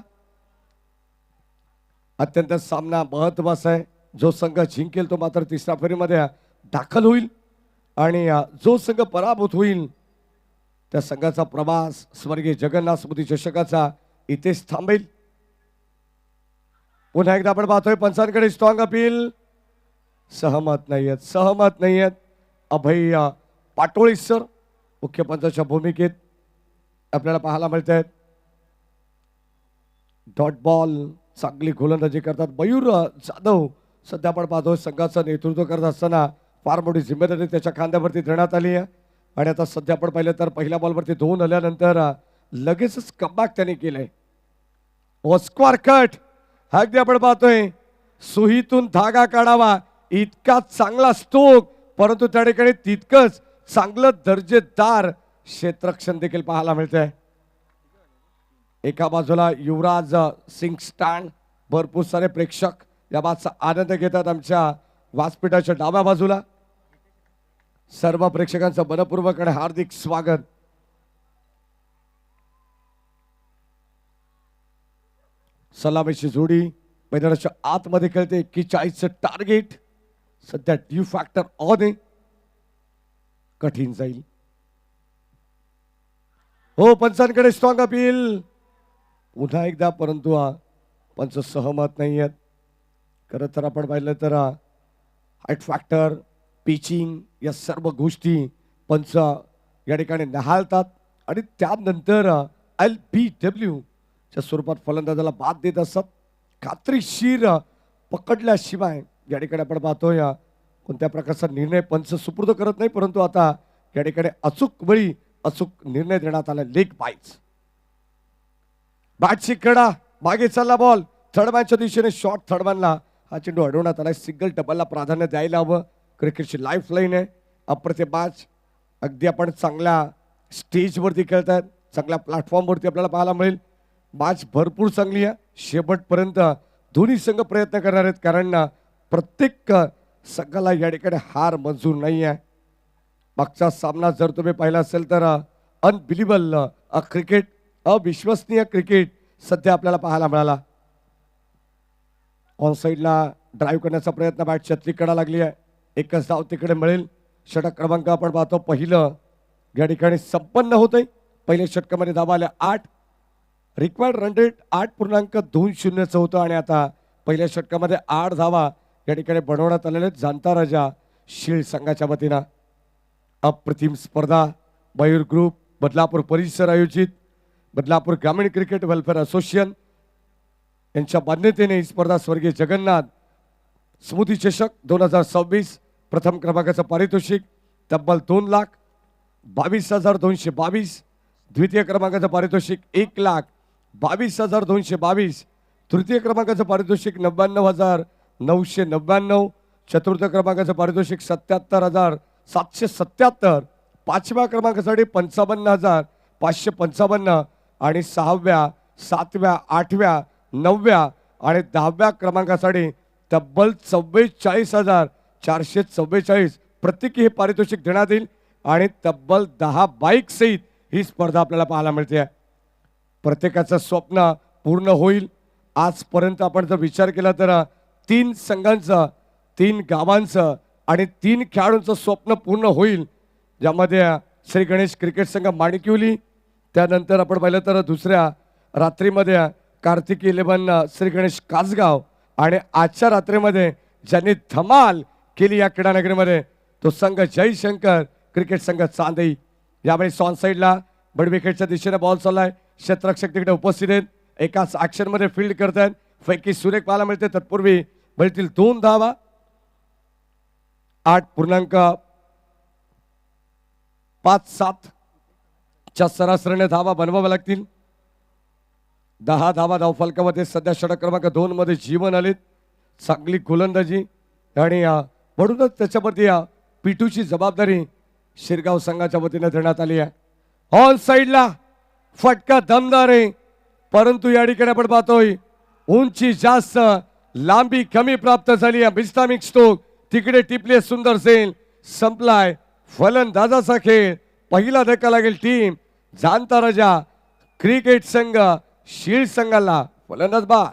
अत्यंत सामना महत्वाचा आहे. जो संघ जिंकेल तो मात्र तिसऱ्या फेरीमध्ये दाखल होईल आणि जो संघ पराभूत होईल त्या संघाचा प्रवास स्वर्गीय जगन्नाथ स्मृती चषकाचा इथेच थांबेल. पुन्हा एकदा आपण पाहतोय पंचांकडे स्ट्रॉंग अपील. सहमत नाहीयेत अभय पाटोळी सर मुख्य पंचाच्या भूमिकेत आपल्याला पाहायला मिळत आहेत. डॉट बॉल चांगली गोलंदाजी करतात मयूर जाधव. सध्या आपण पाहतोय संघाचं नेतृत्व करत असताना फार मोठी जिम्मेदारी त्याच्या खांद्यावरती देण्यात आली आहे. आणि आता सध्या आपण पाहिलं तर पहिल्या बॉलवरती 2 आल्यानंतर लगेचच कमबॅक त्याने केलंय. Square cut. अगदी आपण पाहतोय सुहीतून धागा काढावा इतका चांगला स्ट्रोक, परंतु त्या ठिकाणी तितकंच चांगलं दर्जेदार क्षेत्ररक्षण देखील पाहायला मिळतंय. एका बाजूला युवराज सिंग स्टँड. भरपूर सारे प्रेक्षक या बाजूचा आनंद घेतात. आमच्या व्यासपीठाच्या डाव्या बाजूला सर्व प्रेक्षकांचं मनपूर्वक आणि हार्दिक स्वागत. सलामीची जोडी मैदानाच्या आतमध्ये खेळते. 41चं टार्गेट. सध्या ड्यू फॅक्टर ऑन आहे. कठीण जाईल. हो पंचांकडे स्ट्रॉंग अपील पुन्हा एकदा, परंतु पंच सहमत नाही आहेत. खरं तर आपण पाहिलं तर हाईट फॅक्टर, पिचिंग या सर्व गोष्टी पंच या ठिकाणी निहाळतात आणि त्यानंतर LBW च्या स्वरूपात फलंदाजाला बाद देत असतात. खात्रीशीर पकडल्याशिवाय या ठिकाणी आपण पाहतोय कोणत्या प्रकारचा निर्णय पंच सुपूर्द करत नाही, परंतु आता या ठिकाणी अचूक वेळी अचूक निर्णय देण्यात आला. Leg bites. बॅटची कडा मागे चालला बॉल. थर्ड मॅनच्या दिशेने शॉर्ट. थर्ड मॅनला हा चेंडू अडवण्यात आला. सिंगल डबलला प्राधान्य द्यायला हवं. क्रिकेटची लाईफ लाईन आहे. अप्रतिम मॅच. अगदी आपण चांगल्या स्टेजवरती खेळतात, चांगल्या प्लॅटफॉर्मवरती आपल्याला पाहायला मिळेल. मॅच भरपूर चांगली आहे. शेवटपर्यंत दोन्ही संघ प्रयत्न करणार आहेत, कारण प्रत्येक संघाला या ठिकाणी हार मंजूर नाही आहे. मागचा सामना जर तुम्ही पाहिला असेल तर अनबिलिव्हेबल क्रिकेट, अविश्वसनीय क्रिकेट सध्या आपल्याला पाहायला मिळाला. ऑन साईडला ड्राईव्ह करण्याचा प्रयत्न बॅटच्या त्रिकडा लागली आहे. एकच धाव तिकडे मिळेल. षटक क्रमांक आपण पाहतो पहिलं या ठिकाणी संपन्न होतंय. पहिल्या षटकामध्ये धावा आल्या 8. रिक्वायर्ड रन रेट 8.20चं होतं आणि आता पहिल्या षटकामध्ये 8 धावा या ठिकाणी बनवण्यात आलेल्या आहेत जाणता राजा शील्ड संघाच्या वतीनं. अप्रतिम स्पर्धा. मयूर ग्रुप, बदलापूर परिसर आयोजित बदलापूर ग्रामीण क्रिकेट वेलफेअर असोसिएशन यांच्या मान्यतेने ही स्पर्धा स्वर्गीय जगन्नाथ स्मृती चषक 2026 प्रथम क्रमांकाचं पारितोषिक तब्बल 2,22,222. द्वितीय क्रमांकाचं पारितोषिक 1,22,222. तृतीय क्रमांकाचं पारितोषिक 99,999. चतुर्थ क्रमांकाचं पारितोषिक 77,777. पाचव्या क्रमांकासाठी 55,555 आणि 6व्या, 7व्या, 8व्या, 9व्या आणि 10व्या क्रमांकासाठी तब्बल 44,444 प्रत्येकी हे पारितोषिक देण्यात येईल आणि तब्बल 10 बाईक सहित ही स्पर्धा आपल्याला पाहायला मिळते. प्रत्येकाचं स्वप्न पूर्ण होईल. आजपर्यंत आपण जर विचार केला तर तीन संघांचं, तीन गावांचं आणि तीन खेळाडूंचं स्वप्न पूर्ण होईल, ज्यामध्ये श्री गणेश क्रिकेट संघ माणिकवली, त्यानंतर आपण पाहिलं तर दुसऱ्या रात्रीमध्ये कार्तिकी 11 श्री गणेश कासगाव आणि आजच्या रात्रीमध्ये ज्यांनी धमाल केली या क्रीडानगरीमध्ये तो संघ जयशंकर क्रिकेट संघ चांदई. यावेळी सॉन साईडला बड विकेटच्या दिशेने बॉल चाललाय. क्षेत्ररक्षक तिकडे उपस्थित आहेत, एकाच ऍक्शन मध्ये फील्ड करतात. फैकी सुरेख पाहायला मिळते. तत्पूर्वी मिळतील 2 धावा. 8.57 च्या सरासरीने धावा बनवाव्या लागतील. 10 धावा धावफलकामध्ये सध्या षटक क्रमांक 2 मध्ये जीवन आलेत. चांगली गोलंदाजी आणि म्हणूनच त्याच्यावरती पिटूची जबाबदारी शिरगाव संघाच्या वतीने देण्यात आली आहे. ऑन साईडला फटका दमदार आहे, परंतु या ठिकाणी आपण पाहतोय उंची जास्त, लांबी कमी प्राप्त झाली. मिस्टामिक स्टोक तिकडे टिपले. सुंदर सेल संपलाय फलंदाजाचा खेळ. पहिला धक्का लागेल टीम जाणता राजा क्रिकेट संघ शील्ड संघाला. फलंदाज बाद.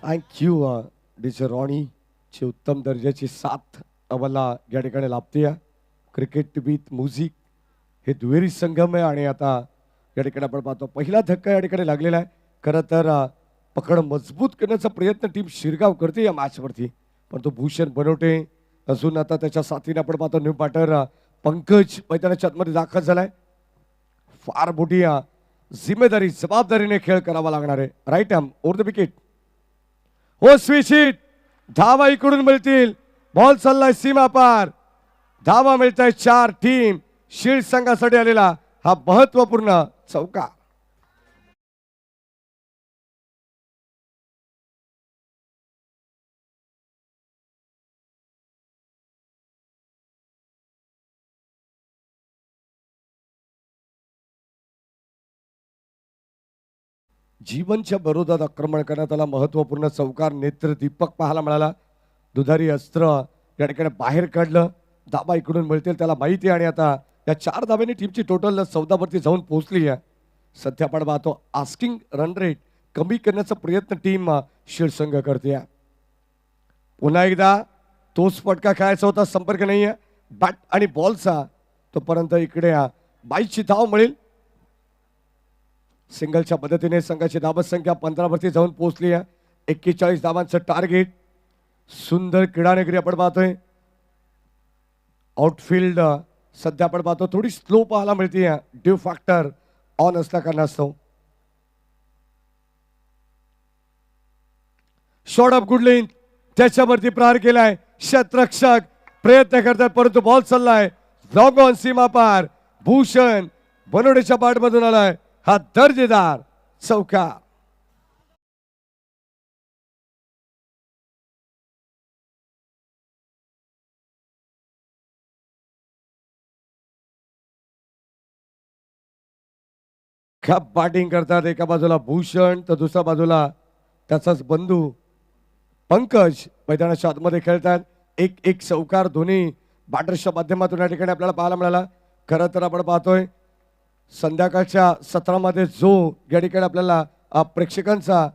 थँक्यू डीजे रॉनी ची उत्तम दर्जाची साथ आम्हाला या ठिकाणी लाभते. क्रिकेट विथ म्युझिक हे दुहेरी संगम आहे आणि आता या ठिकाणी आपण पाहतो पहिला धक्का या ठिकाणी लागलेला आहे. खरं तर पकड मजबूत करण्याचा प्रयत्न टीम शिरगाव करते या मॅचवरती, पण तो भूषण बनवटे अजून आता त्याच्या साथीने आपण पाहतो न्यू बॅटर पंकज मैदानाच्या आतमध्ये दाखल झालाय. फार मोठी जिम्मेदारी जबाबदारीने खेळ करावा लागणार आहे. Right arm over the wicket. हो स्विच हिट. धावा इकडून मिळतील. बॉल चाललाय सीमा पार. धावा मिळत आहे 4. टीम शील्ड संघासाठी आलेला हा महत्वपूर्ण चौका. जीवनच्या विरोधात आक्रमण करण्यात आला. महत्वपूर्ण चौकार नेत्र दीपक पाहायला मिळाला. दुधारी अस्त्र या ठिकाणी बाहेर काढलं. धाबा इकडून मिळतील त्याला माहिती आहे आणि आता या 4 धाब्यांनी टीमची टोटल 14 वरती जाऊन पोहोचली आहे. सध्या आपण पाहतो आस्किंग रन रेट कमी करण्याचा प्रयत्न टीम शील्ड संघ करते. पुन्हा एकदा तोच फटका खेळायचा होता, संपर्क नाहीये बॅट आणि बॉलचा. तोपर्यंत इकडे बाईची धाव मिळेल. सिंगलच्या मदतीने संघाची धाबत संख्या 15 वरती जाऊन पोहोचली आहे. 41 धावांचं टार्गेट. सुंदर क्रीडानगरी आपण पाहतोय. आउटफील्ड सध्या आपण पाहतो थोडी स्लो पाहायला मिळते. ड्यू फॅक्टर ऑन असल्या कारणास्तव. शॉट ऑफ गुड लेंथ त्याच्यावरती प्रहार केलाय. क्षेत्ररक्षक प्रयत्न करतात परंतु बॉल चाललाय लॉंग ऑन सीमा पार. भूषण बनवडीच्या पाठमधून आलाय हा दर्जेदार चौका. खप बॅटिंग करतात. एका बाजूला भूषण तर दुसऱ्या बाजूला त्याचाच बंधू पंकज मैदानाच्या आतमध्ये खेळतात. एक चौकार दोन्ही बॅटर्सच्या माध्यमातून या ठिकाणी आपल्याला पाहायला मिळाला. खरं तर आपण पाहतोय संध्याकाळच्या सत्रामध्ये जो या ठिकाणी आपल्याला प्रेक्षकांचा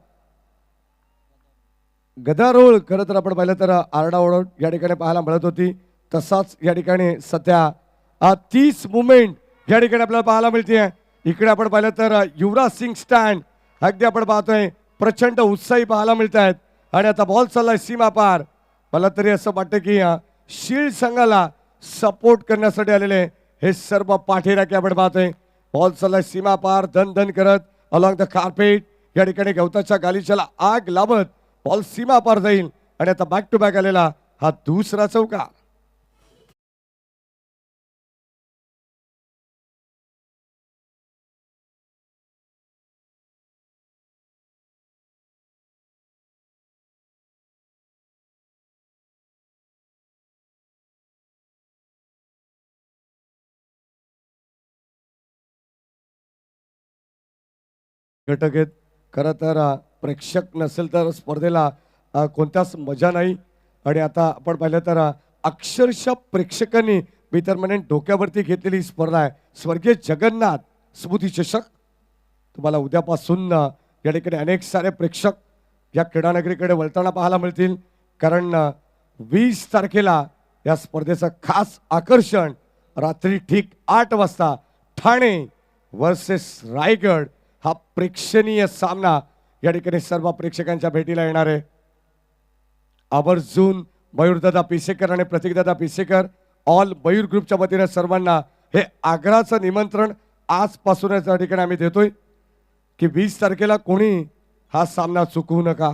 गदारोळ खरं तर आपण पाहिलं तर आरडाओरड या ठिकाणी पाहायला मिळत होती, तसाच या ठिकाणी सध्या 30 मुवमेंट या ठिकाणी आपल्याला पाहायला मिळते. इकडे आपण पाहिलं तर युवराज सिंग स्टँड अगदी आपण पाहतोय प्रचंड उत्साही पाहायला मिळत आहेत. आणि आता बॉल चाललाय सीमा पार. मला तरी असं वाटतं की शील्ड संघाला सपोर्ट करण्यासाठी आलेले हे सर्व पाठीराखे आपण पाहतोय. बॉल चाललाय सीमा पार धन धन करत अलॉंग द कार्पेट. या ठिकाणी गवताच्या गालिच्याला आग लावत बॉल सीमा पार जाईल आणि आता बॅक टू बॅक आलेला हा दुसरा चौका. घटक आहेत. खरं तर प्रेक्षक नसेल तर स्पर्धेला कोणत्याच मजा नाही. आणि आता आपण पाहिलं तर अक्षरशः प्रेक्षकांनी मी तर म्हणेन डोक्यावरती घेतलेली स्पर्धा आहे. स्वर्गीय जगन्नाथ स्मृती चषक तुम्हाला उद्यापासून या ठिकाणी अनेक सारे प्रेक्षक या क्रीडानगरीकडे वळताना पाहायला मिळतील. कारण 20 तारखेला या स्पर्धेचं खास आकर्षण रात्री ठीक 8 वाजता ठाणे वर्सेस रायगड हा प्रेक्षणीय सामना या ठिकाणी सर्व प्रेक्षकांच्या भेटीला येणार आहे. आवर्जून मयूरदादा पिसेकर आणि प्रतीकदादा पिसेकर ऑल मयूर ग्रुपच्या वतीने सर्वांना हे आग्रहाचं निमंत्रण आजपासूनच या ठिकाणी आम्ही देतोय की 20 तारखेला कोणी हा सामना चुकवू नका.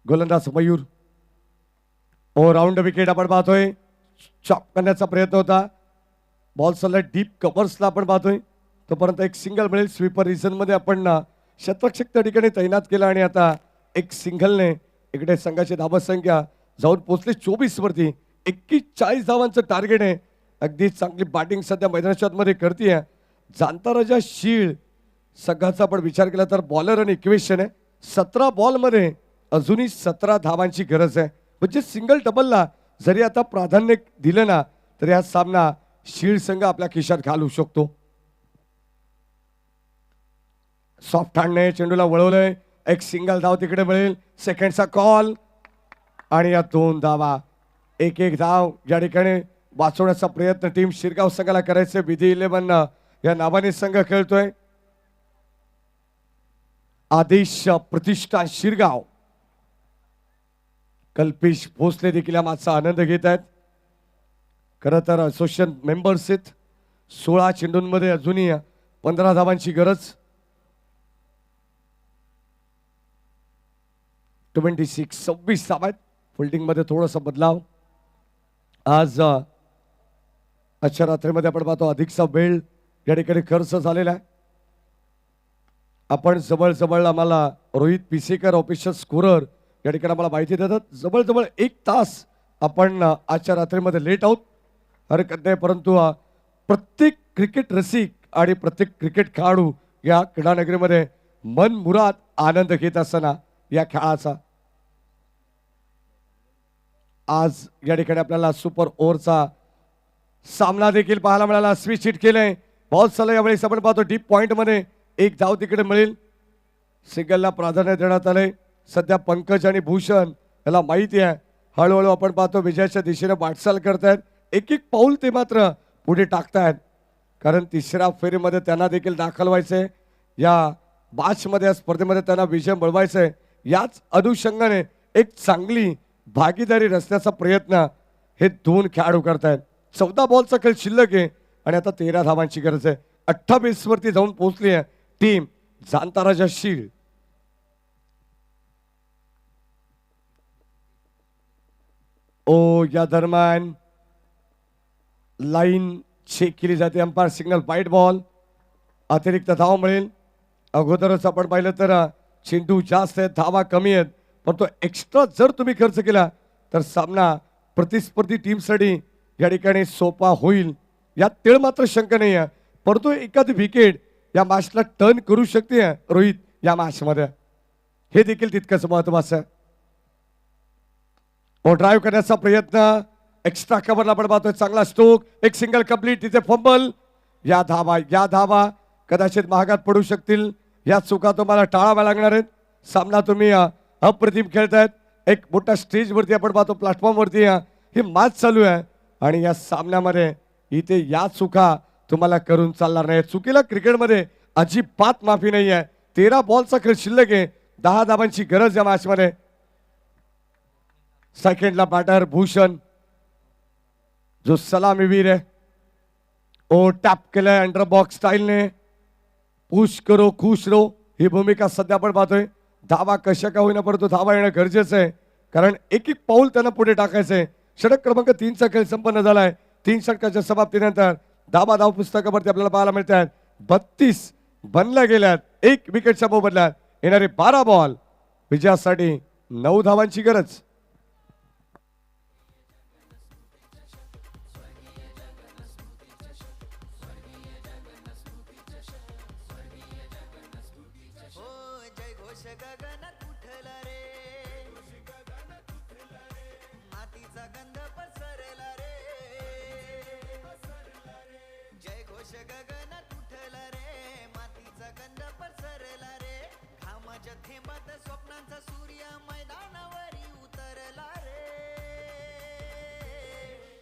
गोलंदाज मयूर ओ राऊंड विकेट आपण पाहतोय. चॉप करण्याचा प्रयत्न होता. बॉल सल्ला डीप कव्हर्सला आपण पाहतोय. तोपर्यंत एक सिंगल मिळेल. स्वीपर रिझन मध्ये आपण शतरक्षक त्या ठिकाणी तैनात केला आणि आता एक सिंगलने इकडे संघाची धावसंख्या जाऊन पोहोचली 24 वरती. 41 धावांचं टार्गेट आहे. अगदी चांगली बॅटिंग सध्या मैदानाच्या आतमध्ये करतीये. जाणता राजा शीळ संघाचा आपण विचार केला तर बॉलर आणि इक्वेशन आहे. 17 बॉलमध्ये अजूनही 17 धावांची गरज आहे. म्हणजे सिंगल डबलला जरी आता प्राधान्य दिलं ना तरी हा सामना शीळ संघ आपल्या खिशात घालू शकतो. सॉफ्ट हँडने चेंडूला वळवलंय. एक सिंगल धाव तिकडे मिळेल. सेकंडचा कॉल आणि या 2 धावा. एक धाव या ठिकाणी वाचवण्याचा प्रयत्न टीम शिरगाव संघाला करायचे. विधी 11 या नावाने संघ खेळतोय. आदेश प्रतिष्ठान शिरगाव. कल्पेश भोसले देखील या मागचा आनंद घेत आहेत. खरं तर असोसिएशन मेंबर्स आहेत. 16 चेंडूंमध्ये अजूनही 15 धावांची गरज. 26 धावा आहेत. फिल्डिंग मध्ये थोडासा बदलाव आज आजच्या रात्रीमध्ये आपण पाहतो. अधिकचा वेळ या ठिकाणी खर्च झालेला आहे. आपण जवळजवळ आम्हाला रोहित पिसेकर ऑफिशियल स्कोरर या ठिकाणी आम्हाला माहिती देतात. जवळजवळ 1 तास आपण आजच्या रात्रीमध्ये लेट आहोत. हरकत नाही. परंतु प्रत्येक क्रिकेट रसिक आणि प्रत्येक क्रिकेट खेळाडू या क्रीडानगरीमध्ये मन मुराद आनंद घेत असताना या खेळाचा आज या ठिकाणी आपल्याला सुपर ओव्हरचा सामना देखील पाहायला मिळाला. स्विच हिट केलंय. बॉल सलग यावेळेस आपण पाहतो डीप पॉइंट मध्ये एक धाव तिकडे मिळेल. सिंगलला प्राधान्य देण्यात आलंय. सध्या पंकज आणि भूषण याला माहिती आहे. हळूहळू आपण पाहतो विजयाच्या दिशेने वाटचाल करतायत. एक एक पाऊल ते मात्र पुढे टाकतायत. कारण तिसऱ्या फेरीमध्ये त्यांना देखील दाखल व्हायचंय. या मॅचमध्ये या स्पर्धेमध्ये त्यांना विजय मिळवायचंय. याच अनुषंगाने एक चांगली भागीदारी रचण्याचा प्रयत्न हे 2 खेळाडू करतायत. 14 बॉलचा खेळ शिल्लक आहे आणि आता 13 धावांची गरज आहे. 28 वरती जाऊन पोहोचली आहे टीम जाणता राजा शीळ. ओ या दरम्यान लाईन चेक केली जाते. Umpire signal white ball. अतिरिक्त धाव मिळेल. अगोदरच आपण पाहिलं तर चेंडू जास्त आहेत, धावा कमी आहेत. परंतु एक्स्ट्रा जर तुम्ही खर्च केला तर सामना प्रतिस्पर्धी टीमसाठी या ठिकाणी सोपा होईल. यात तेळ मात्र शंका नाही आहे. परंतु एखादी विकेट या मॅचला टर्न करू शकते रोहित या मॅचमध्ये. हे देखील तितकंच महत्वाचं आहे. ड्राईव्ह करण्याचा प्रयत्न एक्स्ट्रा कव्हरला आपण पाहतोय. चांगला स्ट्रोक. एक सिंगल कंप्लीट. तिथे फंबल. या धावा कदाचित महागात पडू शकतील. या चुका तुम्हाला टाळाव्या लागणार आहेत. सामना तुम्ही अप्रतिम खेळतायत. एक मोठ्या स्टेजवरती आपण पाहतो प्लॅटफॉर्मवरती ही मॅच चालू आहे आणि या सामन्यामध्ये इथे या चुका तुम्हाला करून चालणार नाही. चुकीला क्रिकेटमध्ये अजिबात माफी नाही आहे. 13 बॉलचा खेळ शिल्लक आहे. 10 धावांची गरज या मॅचमध्ये. सेकंडला बॅटर भूषण जो सलामीवीर आहे. ओ टॅप केलाय अंडर बॉक्स स्टाईलने. पुश करो खुश रो ही भूमिका सध्या आपण पाहतोय. धावा कशा का होईना परंतु धावा येणं गरजेचं आहे. कारण एक एक पाऊल त्यांना पुढे टाकायचंय. षटक क्रमांक 3चा खेळ संपन्न झालाय. 3 षटकाच्या समाप्तीनंतर धाव पुस्तकावरती आपल्याला पाहायला मिळत आहेत 32 बनल्या गेल्यात. 1 विकेटच्या मोबदल्यात येणारे 12 बॉल. विजयासाठी 9 धावांची गरज. गगनात उठला रे, मातीचा गंध पसरला रे, जय घोष गगनात उठला रे, मातीचा गंध पसरला रे, घामाच्या थेंबात स्वप्नांचा सूर्य मैदानावरी उतरला रे,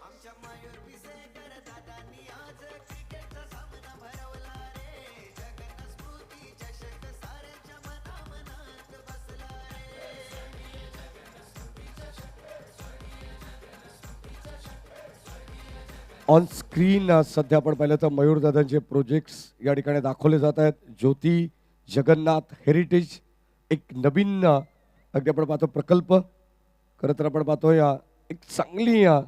आमच्या मयूर पिसेकर दादांनी आज क्रिकेटचा सामना भरवला रे, जगन स्मृती चषक साऱ्यांच्या मनामनात बसला रे. ऑन स्क्रीन सध्या आपण पाहिलं तर मयूरदादांचे प्रोजेक्ट्स या ठिकाणी दाखवले जात आहेत. ज्योती जगन्नाथ हेरिटेज एक नवीन अगदी आपण पाहतो प्रकल्प. खरं तर आपण पाहतोय एक चांगली या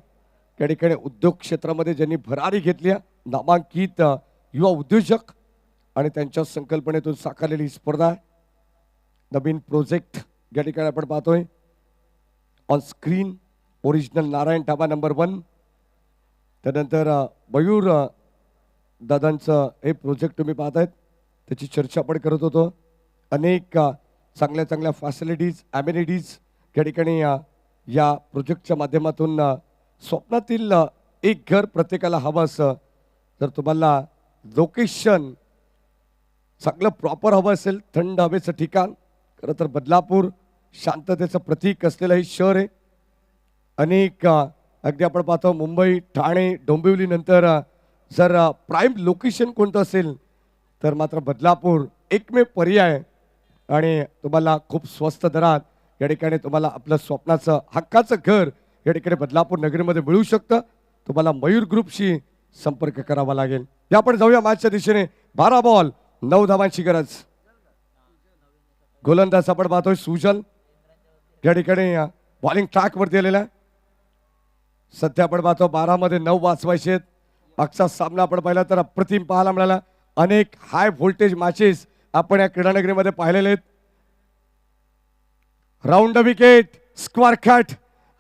ठिकाणी उद्योग क्षेत्रामध्ये ज्यांनी भरारी घेतली, नामांकित युवा उद्योजक आणि त्यांच्या संकल्पनेतून साकारलेली स्पर्धा आहे. नवीन प्रोजेक्ट या ठिकाणी आपण पाहतोय on screen. Original Narayan dhaba number 1. त्यानंतर मयूर दादांचं हे प्रोजेक्ट तुम्ही पाहतायत, त्याची चर्चा आपण करत होतो. अनेक चांगल्या चांगल्या फॅसिलिटीज ॲम्युनिटीज या ठिकाणी या प्रोजेक्टच्या माध्यमातून स्वप्नातील एक घर प्रत्येकाला हवं असं. जर तुम्हाला लोकेशन चांगलं प्रॉपर हवं असेल, थंड हवेचं ठिकाण, खरं तर बदलापूर शांततेचं प्रतीक असलेलं हे शहर आहे. अनेक अगदी आपण पाहतो मुंबई ठाणे डोंबिवली नंतर जर प्राईम लोकेशन कोणतं असेल तर मात्र बदलापूर एकमेव पर्याय. आणि तुम्हाला खूप स्वस्त दरात या ठिकाणी तुम्हाला आपलं स्वप्नाचं हक्काचं घर या ठिकाणी बदलापूर नगरीमध्ये मिळू शकतं. तुम्हाला मयूर ग्रुपशी संपर्क करावा लागेल. या आपण जाऊया मॅचच्या दिशेने. 12 बॉल 9 धावांची गरज. गोलंदाज आपण पाहतोय सुजल या ठिकाणी बॉलिंग ट्रॅकवरती आलेला आहे. सध्या आपण पाहतो 12 मध्ये 9 वाचवायचे. मागचा सामना आपण पाहिला तर अप्रतिम पाहायला मिळाला. अनेक हाय व्होल्टेज मॅचेस आपण या क्रीडानगरीमध्ये पाहिलेले आहेत. Round the wicket square cut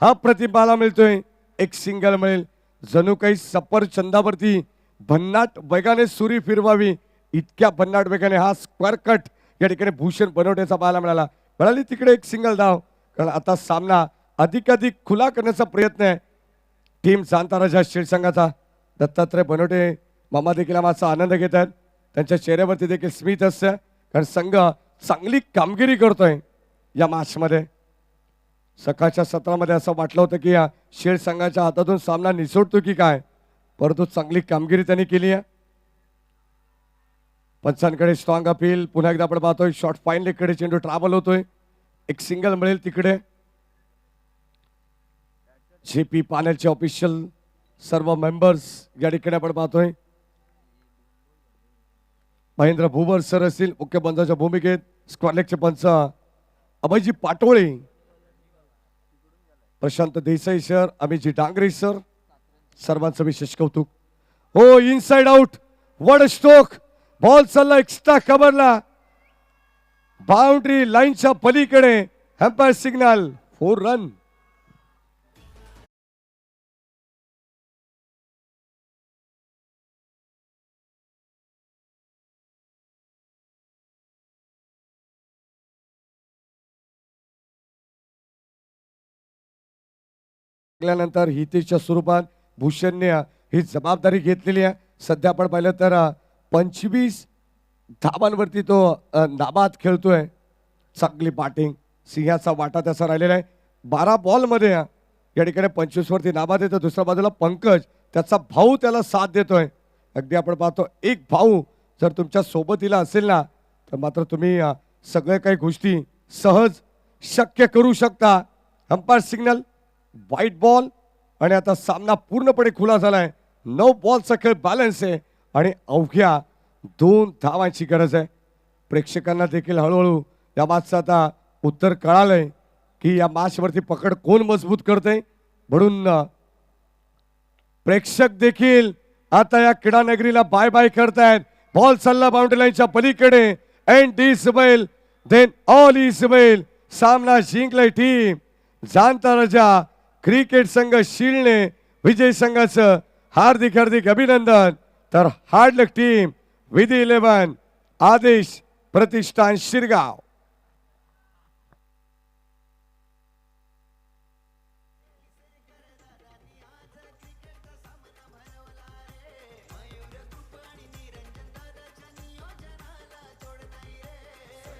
हा प्रतिम पाहायला मिळतोय. एक सिंगल मिळेल. जणू काही सफरचंदावरती भन्नाट वेगाने सुरी फिरवावी इतक्या भन्नाट वेगाने हा स्क्वार कट या ठिकाणी भूषण बनवण्याचा पाहायला मिळाली. तिकडे एक सिंगल धाव. कारण आता सामना अधिकाधिक खुला करण्याचा प्रयत्न आहे टीम जाणता राजा शिरसंघाचा. दत्तात्रय बनवटे मामा देखील आम्हाला आनंद घेत आहेत. त्यांच्या चेहऱ्यावरती देखील स्मित असतं, कारण संघ चांगली कामगिरी करतोय या मॅचमध्ये. सकाळच्या सत्रामध्ये असं वाटलं होतं की या शेर संघाच्या हातातून सामना निसटतो की काय, परंतु चांगली कामगिरी त्यांनी केली आहे. पंचांकडे स्ट्रॉंग अपील. पुन्हा एकदा आपण पाहतोय शॉर्ट फाईन लेगकडे चेंडू ट्रॅव्हल होतोय. एक सिंगल मिळेल तिकडे. JP पॅनलचे ऑफिशियल सर्व मेंबर्स या ठिकाणी आपण पाहतोय. महेंद्र भुवर सर असतील मुख्य पंचाच्या भूमिकेत. स्क्वेअर लेगचे पंच अभयजी पाटोळे, प्रशांत देसाई सर, अमितजी डांगरे सर, सर्वांचं विशेष कौतुक. हो इनसाइड आउट. वड स्ट्रोक. बॉल चालला एक्स्ट्रा कव्हरला. बाउंड्री लाईनच्या पलीकडे. हॅम्पायर सिग्नल 4 रन. नंतर हितेशच्या स्वरूपात भूषणने ही जबाबदारी घेतलेली आहे. सध्या आपण पाहिलं तर 25 धावांवरती तो नाबाद खेळतोय. चांगली बॅटिंग. सिंहाचा वाटा त्याचा राहिलेला आहे. 12 बॉलमध्ये या ठिकाणी 25 वरती नाबाद येतो. दुसऱ्या बाजूला पंकज त्याचा भाऊ त्याला साथ देतोय. अगदी आपण पाहतो एक भाऊ जर तुमच्या सोबतीला असेल ना तर मात्र तुम्ही सगळ्या काही गोष्टी सहज शक्य करू शकता. अंपायर सिग्नल वाईट बॉल. आणि आता सामना पूर्णपणे खुला झालाय. 9 बॉलचा खेळ बॅलन्स आहे आणि अवघ्या 2 धावांची गरज आहे. प्रेक्षकांना देखील हळूहळू या मॅचचं आता उत्तर कळालंय की या मॅचवरती पकड कोण मजबूत करते. म्हणून प्रेक्षक देखील आता या क्रीडा नगरीला बाय बाय करतायत. बॉल चालला बाउंड्री लाईनच्या पलीकडे. End is well then all is well. सामना जिंकलाय टीम जाणता राजा क्रिकेट संघ शिळने. विजय संघाचं हार्दिक हार्दिक अभिनंदन. तर हार्ड लक टीम विधी 11 आदेश प्रतिष्ठान शिरगाव.